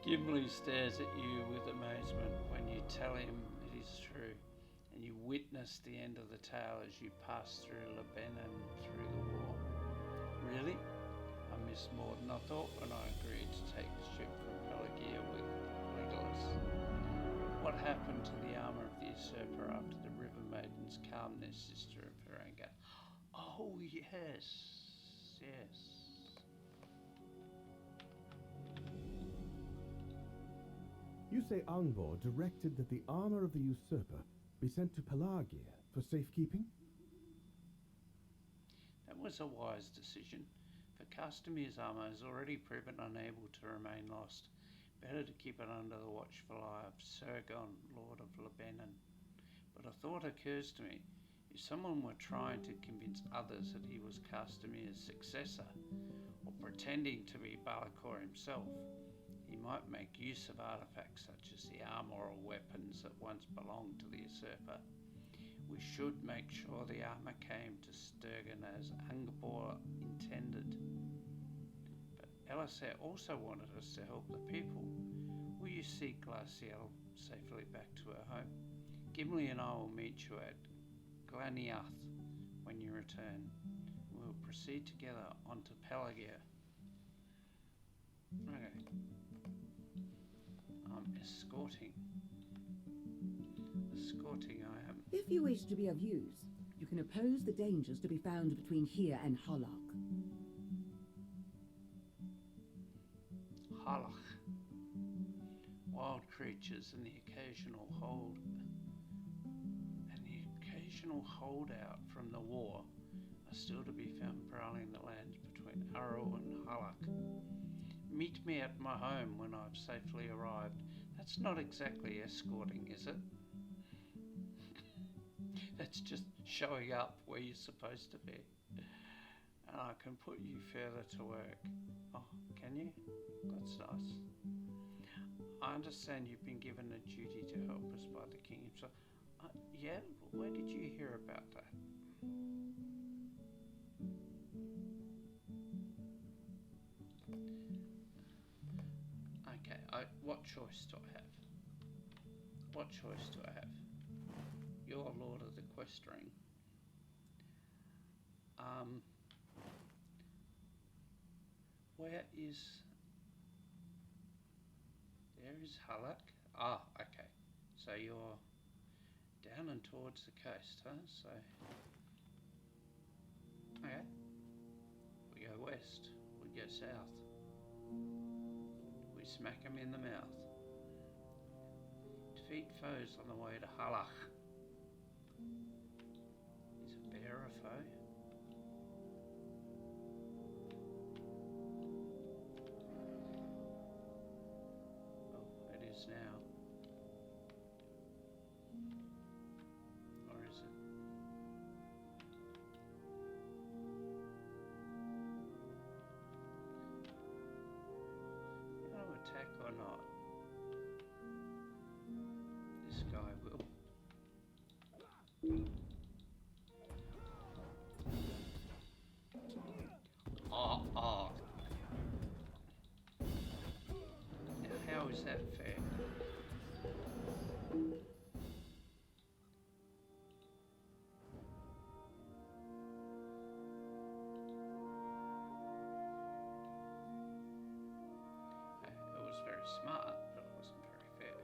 Gimli stares at you with amazement when you tell him it is true, and you witness the end of the tale as you pass through Lebanon through the war. Really? I missed more than I thought when I agreed to take the ship from Pelagia with Legolas. What happened to the armour of the Usurper after the river maidens calmed their sister of her anger? Oh yes, yes. You say Angbor directed that the armor of the usurper be sent to Pelagia for safekeeping? That was a wise decision, for Castamir's armour has already proven unable to remain lost. Better to keep it under the watchful eye of Sergon, Lord of Lebanon. But a thought occurs to me. If someone were trying to convince others that he was Castamir's successor, or pretending to be Balakor himself, he might make use of artifacts such as the armour or weapons that once belonged to the usurper. We should make sure the armour came to Sturgen as Angbor intended. But Elisir also wanted us to help the people. Will you see Glaciel safely back to her home? Gimli and I will meet you at Glaniath when you return. We will proceed together onto Pelagia. Okay. Escorting. Escorting I am. If you wish to be of use, you can oppose the dangers to be found between here and Harlock. Harlock. Wild creatures and the occasional holdout from the war are still to be found prowling the lands between Arrow and Harlock. Meet me at my home when I've safely arrived. That's not exactly escorting, is it? That's just showing up where you're supposed to be. And I can put you further to work. Oh, can you? That's nice. I understand you've been given a duty to help us by the king himself. Yeah? Where did you hear about that? Okay, what choice do I have? What choice do I have? You're Lord of the Quest Ring. Where is... There is Harlock. Ah, okay. So you're down and towards the coast, huh? So... Okay. We go west. We go south. We smack 'em in the mouth. Defeat foes on the way to Harlock. Is a bear a foe? Oh, it is now. Or is it? Gonna attack or not? This guy will. Oh. Now, how is that fair? It was very smart, but it wasn't very fair.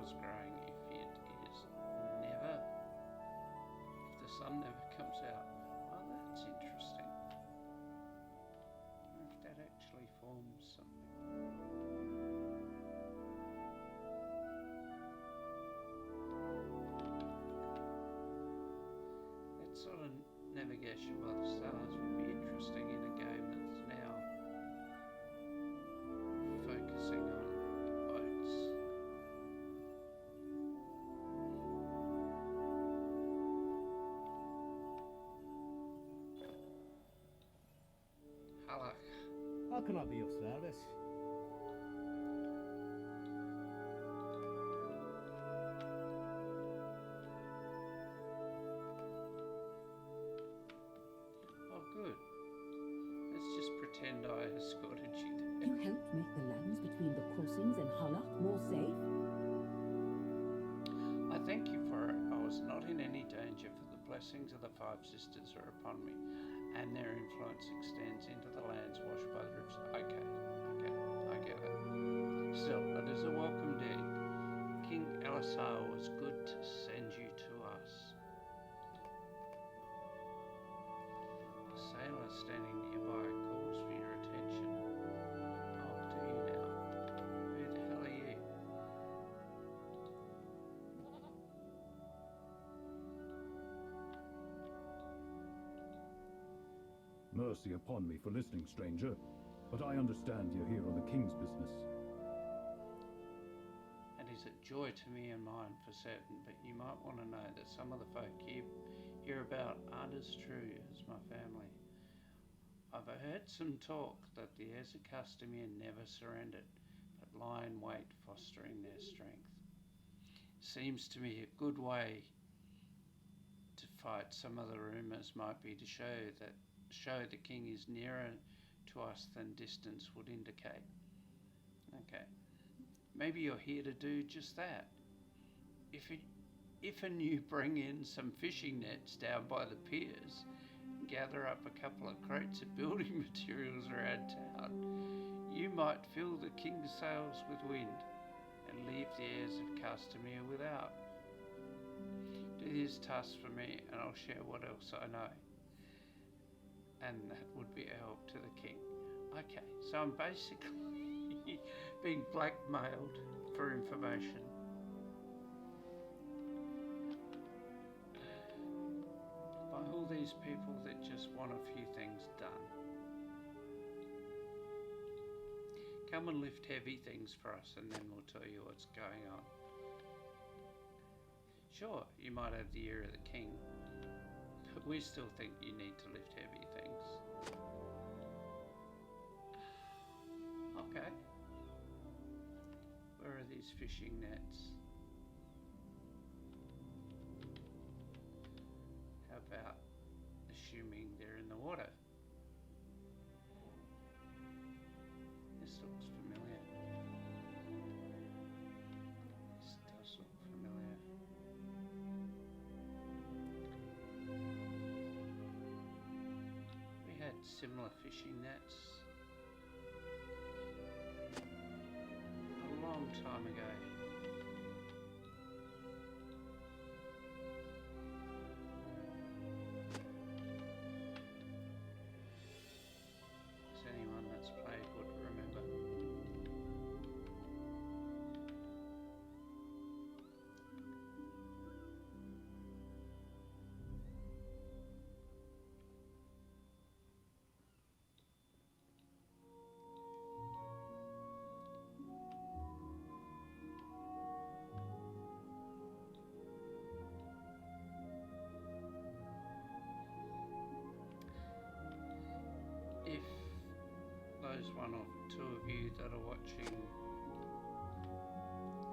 flowers growing if it is never, if the sun never comes out. Well, that's interesting. I wonder if that actually forms something. That sort of navigation by the stars would be interesting in a game that's now focusing on boats. Hello. How can I be of service? Oh, good. Let's just pretend I escorted you there. You helped make the lands between the crossings and Halak more safe? I thank you for it. I was not in any danger, for the blessings of the Five Sisters are upon me, and their influence extends into the lands washed by the rivers. Okay, I get it. Still, it is a welcome deed. King Elisar was good to send you to us. A sailor standing nearby calls for your attention. Oh, do you now? Who the hell are you? Mercy upon me for listening, stranger, but I understand you're here on the king's business. It is a joy to me and mine for certain, but you might want to know that some of the folk you hear about aren't as true as my family. I've heard some talk that the heirs of Castamere never surrendered, but lie in wait, fostering their strength. Seems to me a good way to fight some of the rumours might be to show the king is nearer to us than distance would indicate. Okay. Maybe you're here to do just that. If you bring in some fishing nets down by the piers, gather up a couple of crates of building materials around town, you might fill the king's sails with wind and leave the heirs of Castamere without. Do this task for me and I'll share what else I know. And that would be a help to the king. Okay, so I'm basically being blackmailed for information. By all these people that just want a few things done. Come and lift heavy things for us and then we'll tell you what's going on. Sure, you might have the ear of the king, but we still think you need to lift heavy things. Okay. Where are these fishing nets? How about assuming they're in the water? This looks familiar. This does look familiar. We had similar fishing nets a long time ago. Does anyone that's played would remember? If those one or two of you that are watching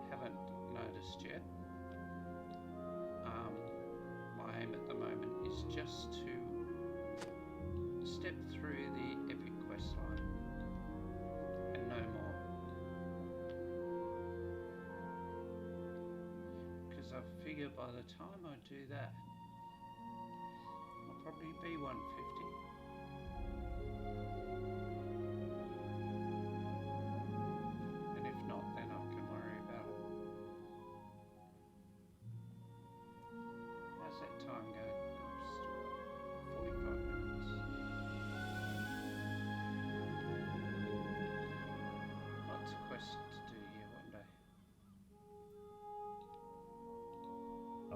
haven't noticed yet, my aim at the moment is just to step through the epic quest line and no more. Because I figure by the time I do that, I'll probably be 150. And if not, then I can worry about it.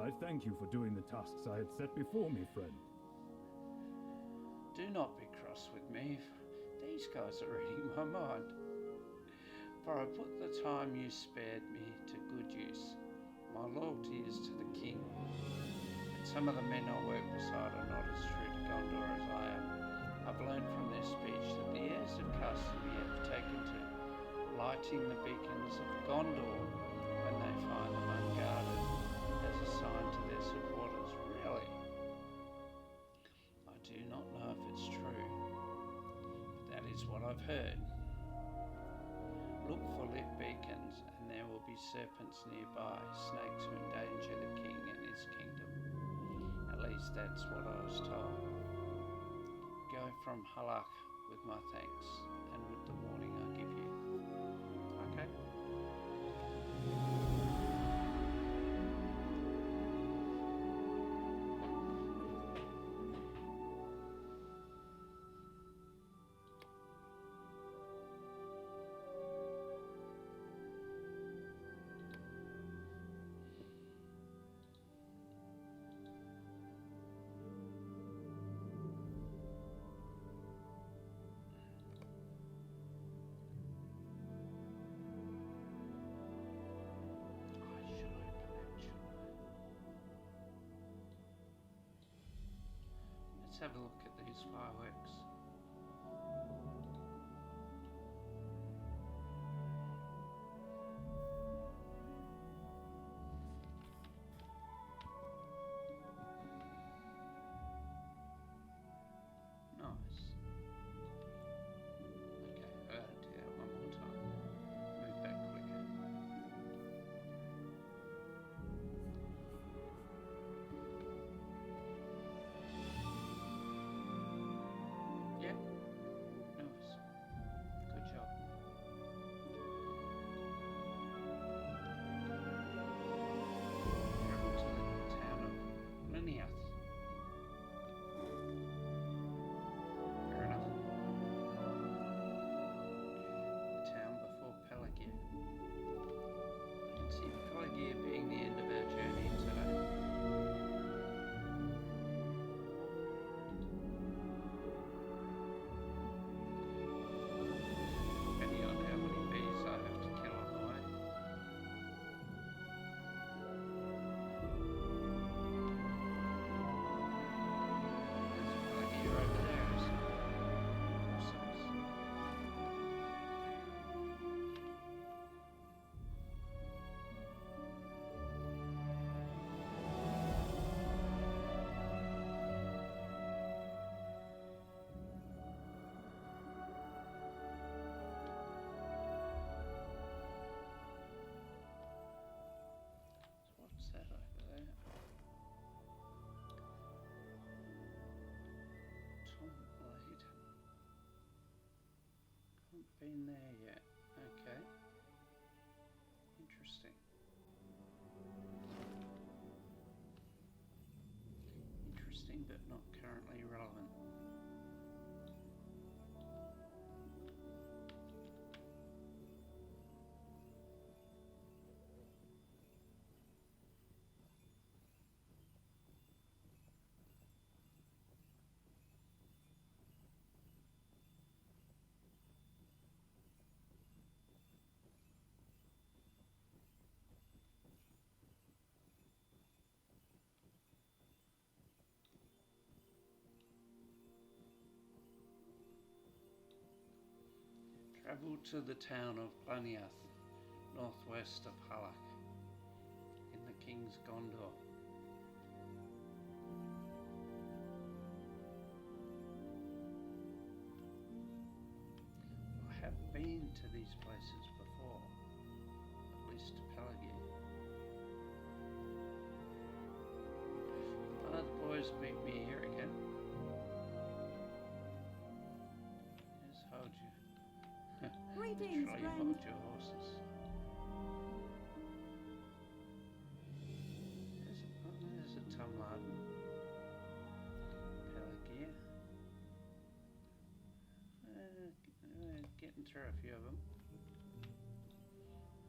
I thank you for doing the tasks I had set before me, friend. Do not be cross with me. These guys are reading my mind. For I put the time you spared me to good use. My loyalty is to the king. But some of the men I work beside are not as true to Gondor as I am. I've learned from their speech that the heirs of Castamere have taken to lighting the beacons of Gondor when they find them unguarded as a sign to their supporters. Really? I do not know if it's true, but that is what I've heard. Look for lit beacons and there will be serpents nearby, snakes who endanger the king and his kingdom. At least that's what I was told. Go from Halak with my thanks and with the warning I give you. Okay? Let's have a look at these fireworks. Nice. Okay, I gotta do that one more time. Move back quicker. Yeah. Nice. Good job. Travel to the town of Liniath. Fair enough. The town before Pelagia. I can see Pelagia being the end of our journey today. Depending on how many bees I have to kill on the way. There's Pelagia over there. Of course it is. What's that over there? Tom Blade. Haven't been there yet. Okay. Interesting. Interesting, but not currently relevant. Travel to the town of Liniath, northwest of Halak, in the King's Gondor. I have been to these places before, at least to Pelagia. Oh, the boys beat me here again. Just hold you. Greetings, Literally friend. hold your horses. There's a Tumladen. Pelagia. Getting through a few of them.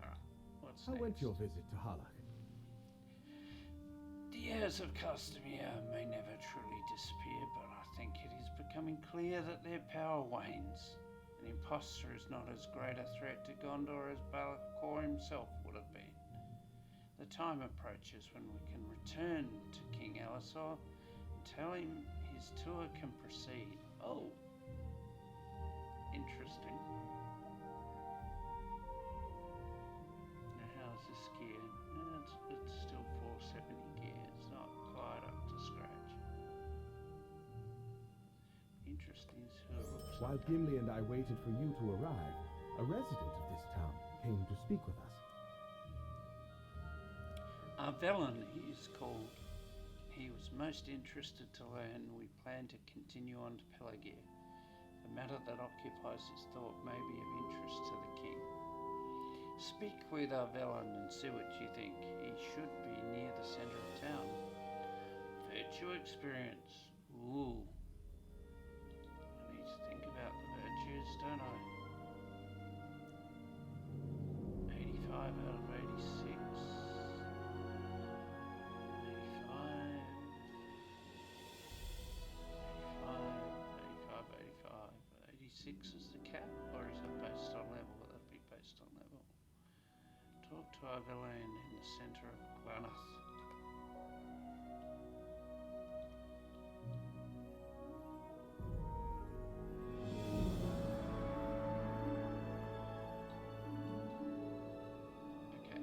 Alright, what's How next? went your visit to Halak? years of Castamere may never truly disappear, but I think it is becoming clear that their power wanes. An impostor is not as great a threat to Gondor as Balakor himself would have been. The time approaches when we can return to King Elisor and tell him his tour can proceed. Oh, interesting. Now how's this gear? It's still 470 gear. It's not quite up to scratch. Interesting sort of looks While like Gimli and I waited for you to arrive, a resident of this town came to speak with us. Velen, he is called. He was most interested to learn we plan to continue on to Pelagir. The matter that occupies his thought may be of interest to the king. Speak with Velen and see what you think. He should be near the centre of town. Virtue experience. Ooh. I need to think about the virtues, don't I? 85 out of 86. 86 is the cap, or is it based on level? That'd be based on level. Talk to Ivelan in the centre of Glanath. Okay,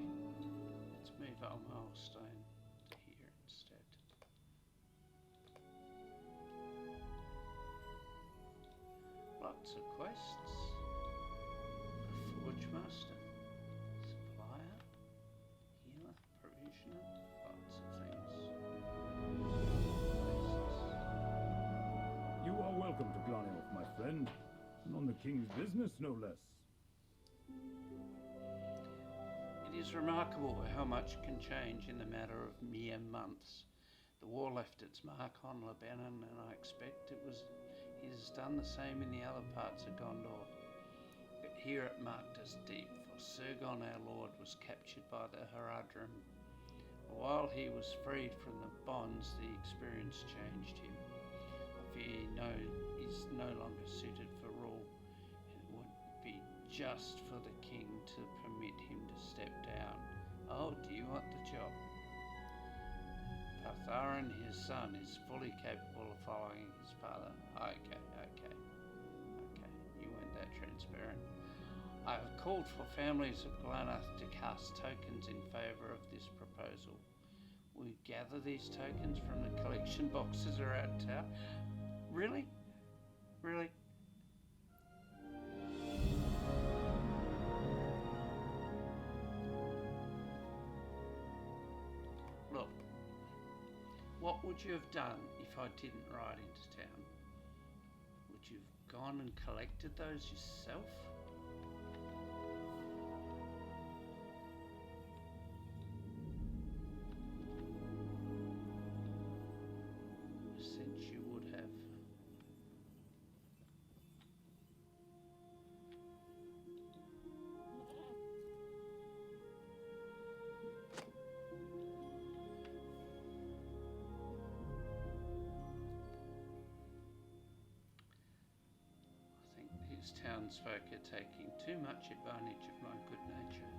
let's move our milestone to here instead. Lots of quests. A Forge Master, Supplier, Healer, Provisioner, lots of things. You are welcome to Glanilf, my friend. And on the king's business, no less. It is remarkable how much can change in the matter of mere months. The war left its mark on Lebanon, and I expect it has done the same in the other parts of Gondor. But here it marked us deep, for Surgon our lord was captured by the Haradrim. While he was freed from the bonds, the experience changed him. I fear he is no longer suited for rule, and it would be just for the king to permit him to step down. Oh, do you want the job? Partharan, his son, is fully capable of following his father. Okay. You weren't that transparent. I have called for families of Glanath to cast tokens in favour of this proposal. We gather these tokens from the collection boxes around town. Really? Really? Look. What would you have done if I didn't ride into town? Would you have gone and collected those yourself? I sense you would have. These townsfolk are taking too much advantage of my good nature.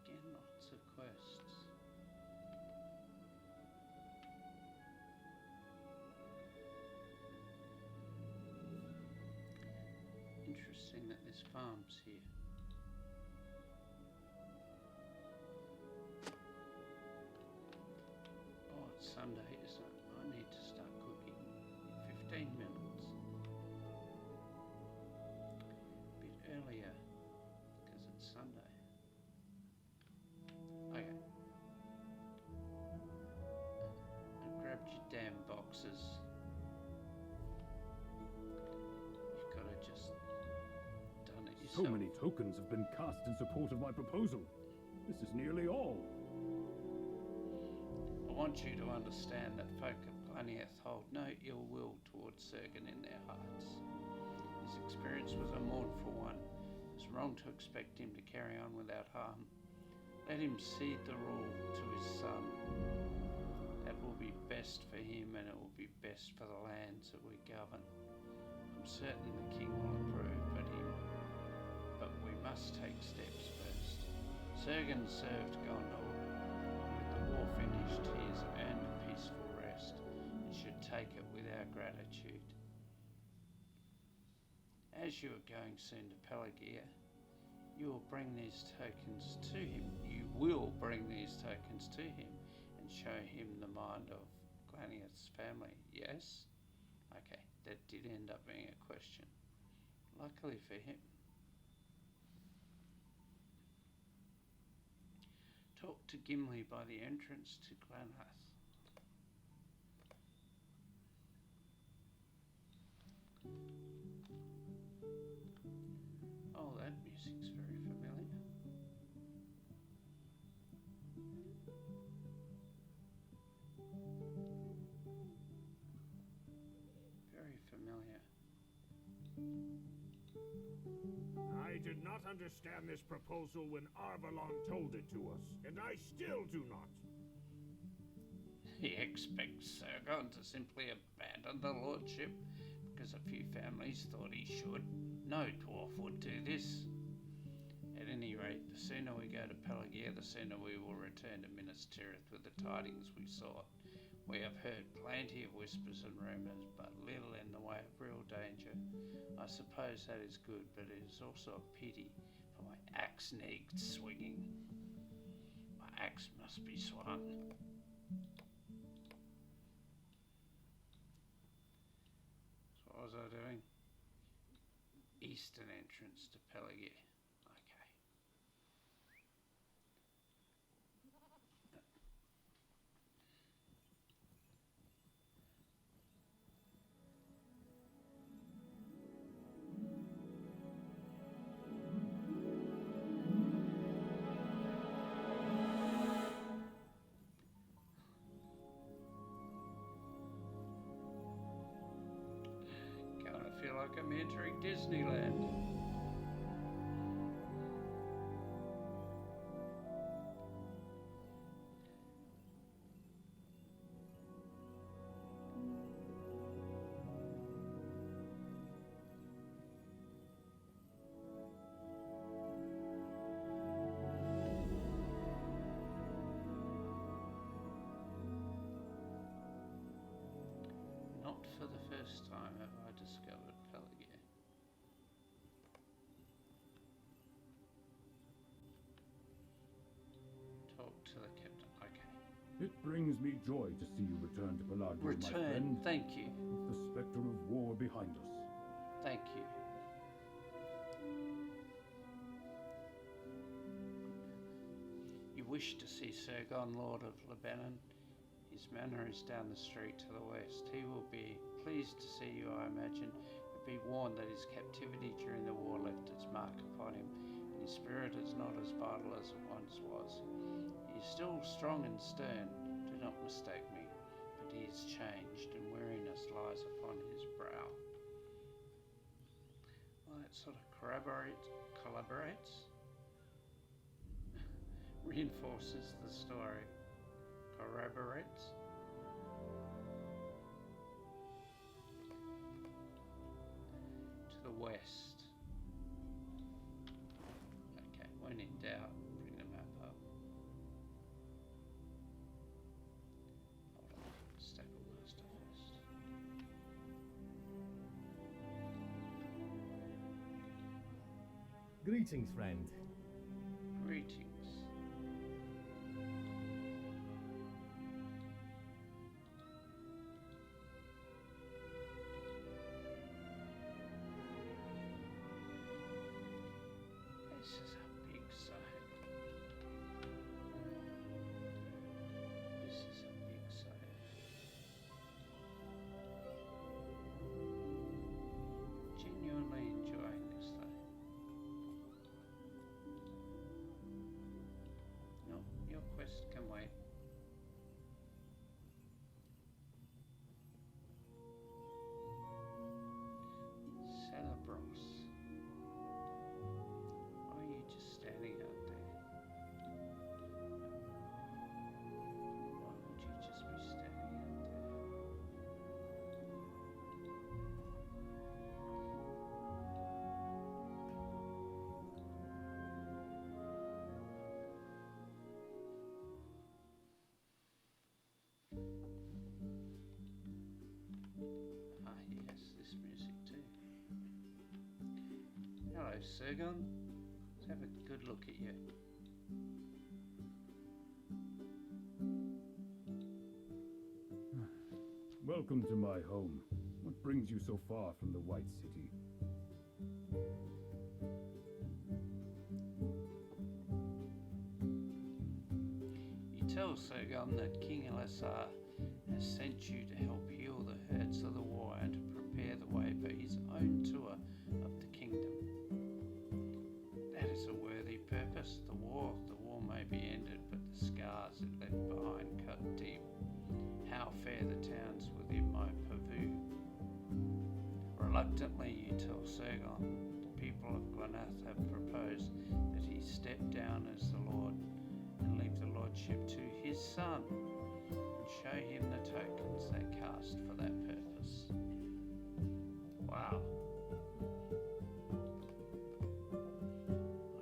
Again, lots of quests. Interesting that there's farms here. Oh, it's Sunday, isn't it? I need to start cooking in 15 minutes. So many tokens have been cast in support of my proposal. This is nearly all. I want you to understand that folk of Glaniath hold no ill will towards Sergen in their hearts. His experience was a mournful one. It was wrong to expect him to carry on without harm. Let him cede the rule to his son. That will be best for him, and it will be best for the lands that we govern. I'm certain the king will approve, but we must take steps first. Sergen served Gondor. With the war finished, he has earned a peaceful rest and should take it with our gratitude. As you are going soon to Pelargir, you will bring these tokens to him. You will bring these tokens to him and show him the mind of Glaniath's family. Yes? Okay, that did end up being a question. Luckily for him. Talk to Gimli by the entrance to Glanath. Oh, that music's very familiar. Very familiar. I did not understand this proposal when Arvalon told it to us, and I still do not. He expects Sergon to simply abandon the lordship because a few families thought he should. No dwarf would do this. At any rate, the sooner we go to Pelargir, the sooner we will return to Minas Tirith with the tidings we sought. We have heard plenty of whispers and rumours, but little in the way of real danger. I suppose that is good, but it is also a pity, for my axe needs swinging. My axe must be swung. So what was I doing? Eastern entrance to Pelargir. Okay. Kinda feel like I'm entering Disneyland. Not for the first time have I discovered Pelargir. Talk to the captain. Okay. It brings me joy to see you return to Pelargir, my Return. friend, Thank you. with the spectre of war behind us. Thank you. You wish to see Sergon, Lord of Lebanon? His manor is down the street to the west. He will be pleased to see you, I imagine, but be warned that his captivity during the war left its mark upon him, and his spirit is not as vital as it once was. He is still strong and stern, do not mistake me, but he is changed, and weariness lies upon his brow. Well, that sort of collaborates, reinforces the story. Corroborates. To the west. Okay, when in doubt, bring the map up. Hold on, stack all my stuff first. Greetings, friend. Greetings. This is a big site. This is a big site. Genuinely enjoying this though. this music too. Hello, Sergon. Let's have a good look at you. Welcome to my home. What brings you so far from the White City? You tell Sergon that King Elisar has sent you to help heal the hurts of the war and to prepare the way for his own tour of the kingdom. That is a worthy purpose. The war may be ended, but the scars it left behind cut deep. How fair the towns within my purview. Reluctantly you tell Sergon the people of Glanath have proposed that he step down as the Lord and leave the lordship to his son and show him the tokens they cast for that purpose. Wow.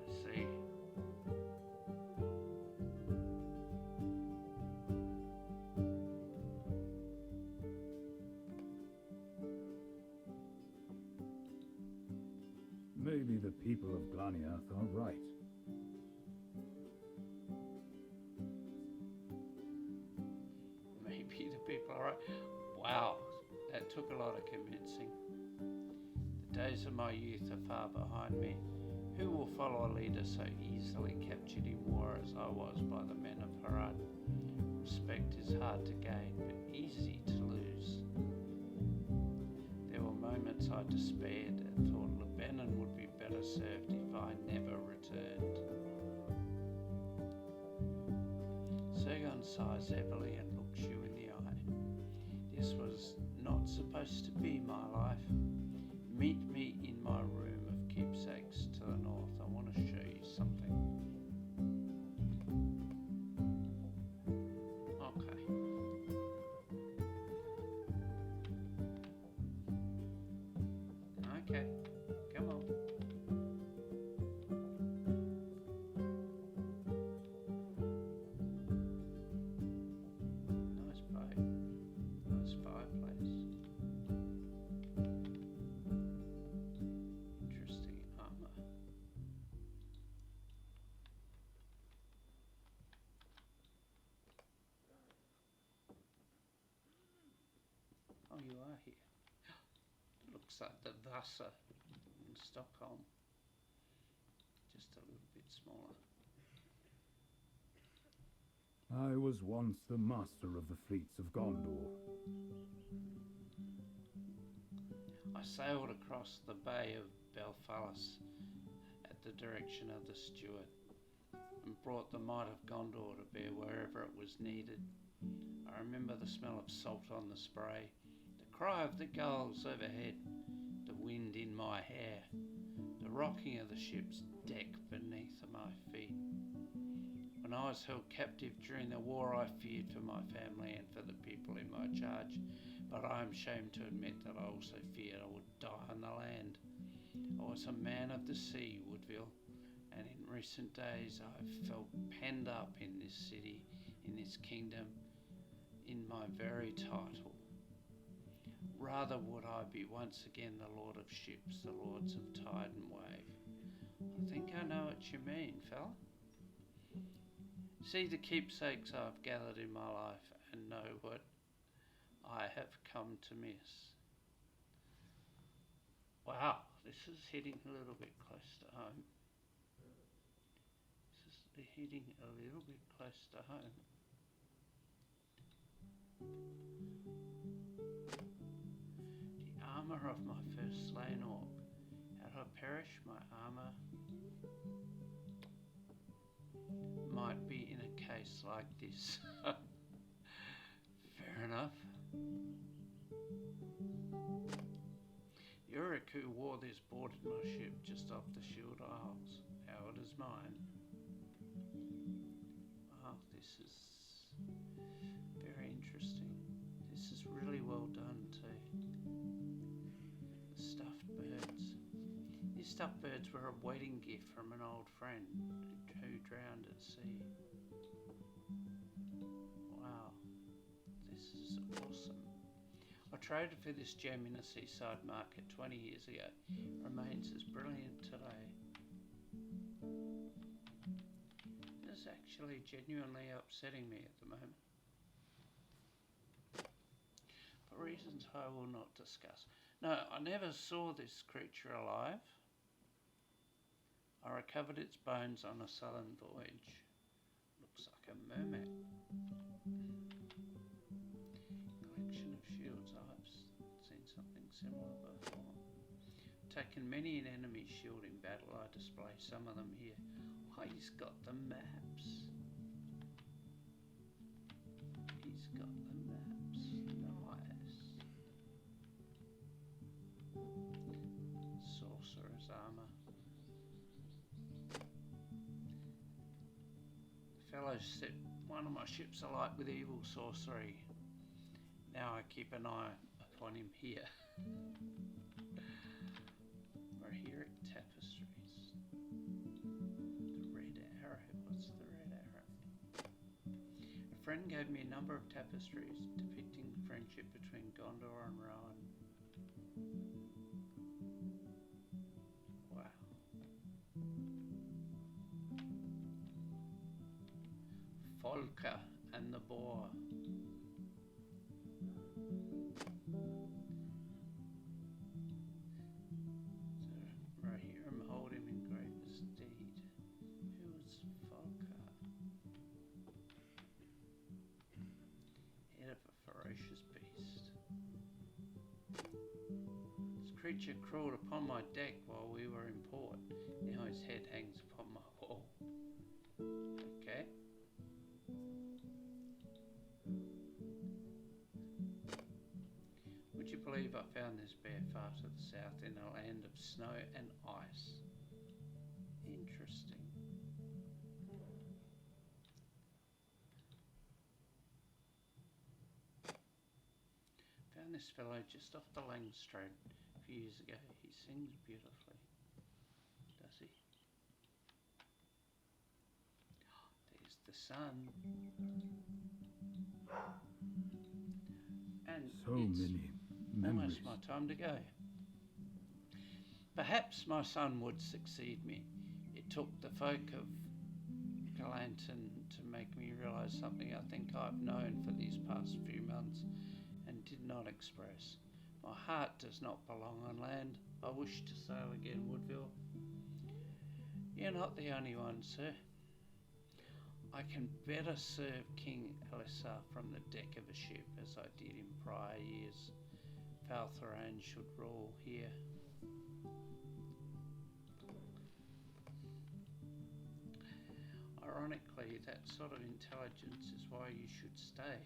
I see. Maybe the people of Glaniath are right. Maybe the people are right. Wow, that took a lot of convincing. The days of my youth are far behind me. Who will follow a leader so easily captured in war as I was by the men of Harad? Respect is hard to gain, but easy to lose. There were moments I despaired and thought Lebanon would be better served if I never returned. Sergon sighs heavily and looks you in the eye. This was not supposed to be my life. Meet me in my room of keepsakes to the north. I want to show you something. Okay. Okay, come on. Nice boat. Nice fireplace. Interesting armor. Oh, you are here. Looks like the Vasa in Stockholm. Just a little bit smaller. I was once the master of the fleets of Gondor. I sailed across the Bay of Belfalas at the direction of the steward and brought the might of Gondor to bear wherever it was needed. I remember the smell of salt on the spray, the cry of the gulls overhead, the wind in my hair, the rocking of the ship's deck beneath my feet. When I was held captive during the war, I feared for my family and for the people in my charge, but I am ashamed to admit that I also feared I would die on the land. I was a man of the sea, Woodville, and in recent days I have felt penned up in this city, in this kingdom, in my very title. Rather would I be once again the Lord of ships, the Lords of tide and wave. I think I know what you mean, fella. See the keepsakes I've gathered in my life and know what I have come to miss. Wow, this is hitting a little bit close to home. This is hitting a little bit close to home. The armour of my first slain orc. Had I perished, my armour might be in a case like this. Fair enough. Yorick, who wore this, boarded my ship just off the Shield Isles. Howard is mine. Wow, this is very interesting. This is really well done too. The stuffed birds. These stuffed birds were a wedding gift from an old friend who drowned at sea. Wow, this is awesome. I traded for this gem in a seaside market 20 years ago remains as brilliant today. It is actually genuinely upsetting me at the moment, for reasons I will not discuss. No, I never saw this creature alive. I recovered its bones on a southern voyage. Looks like a mermaid. Collection of shields. I've seen something similar before. Taken many an enemy shield in battle. I display some of them here. Oh, he's got the maps. He's got the maps. Nice. Sorcerer's armor. The fellow set one of my ships alight with evil sorcery. Now I keep an eye upon him here. We're here at tapestries. The red arrow. What's the red arrow? A friend gave me a number of tapestries depicting the friendship between Gondor and Rohan. Wow. Folka and the boar. So right here, I'm holding him in great esteem. Who is Folka? Head of a ferocious beast. This creature crawled upon my deck while we were in port. Now his head hangs upon my wall. Okay. Would you believe I found this bear far to the south in a land of snow and ice? Interesting. Found this fellow just off the Langstrand a few years ago. He sings beautifully. Does he? There's the sun. And So it's many memories. almost my time to go. Perhaps my son would succeed me. It took the folk of Galanton to make me realise something I think I've known for these past few months and did not express. My heart does not belong on land. I wish to sail again, Woodville. You're not the only one, sir. I can better serve King Elisar from the deck of a ship as I did in prior years. Faltharan should rule here. Ironically, that sort of intelligence is why you should stay.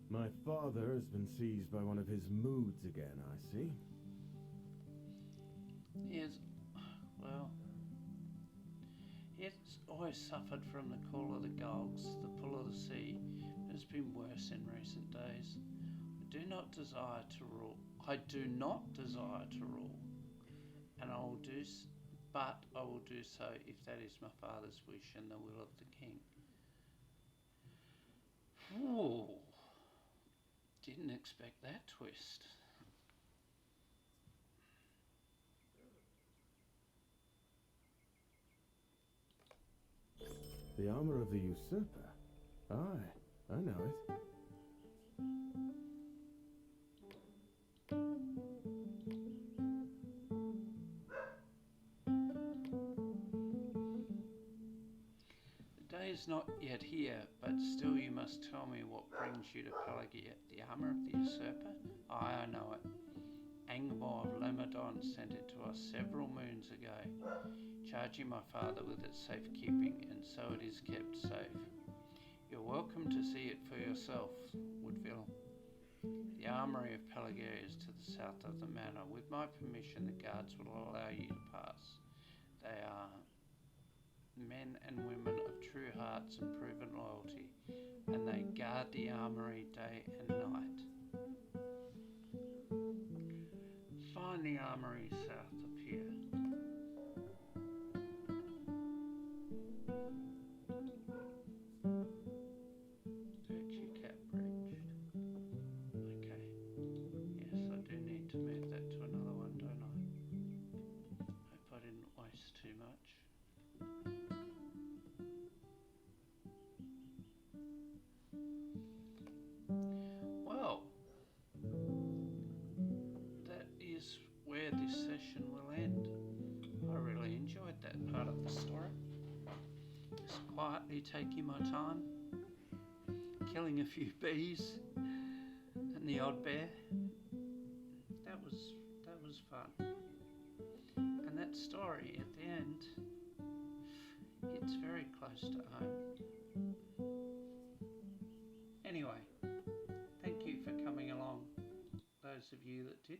My father has been seized by one of his moods again, I see. Yes, well, it's always suffered from the call of the gulls, the pull of the sea. It's been worse in recent days. I do not desire to rule. And I will do, but I will do so if that is my father's wish and the will of the king. Ooh, didn't expect that twist. The armor of the usurper. Aye, I know it. The day is not yet here, but still you must tell me what brings you to Pelagia. The armour of the usurper? Aye, I know it. Angmar of Lemodon sent it to us several moons ago, charging my father with its safekeeping, and so it is kept safe. You're welcome to see it for yourself, Woodville. The armoury of Pelagia is to the south of the manor. With my permission, the guards will allow you to pass. They are men and women of true hearts and proven loyalty, and they guard the armoury day and night. Find the armoury south of here. Virtue cap bridge. really taking my time, killing a few bees and the odd bear. That was fun. And that story at the end, it's very close to home. Anyway, thank you for coming along, those of you that did.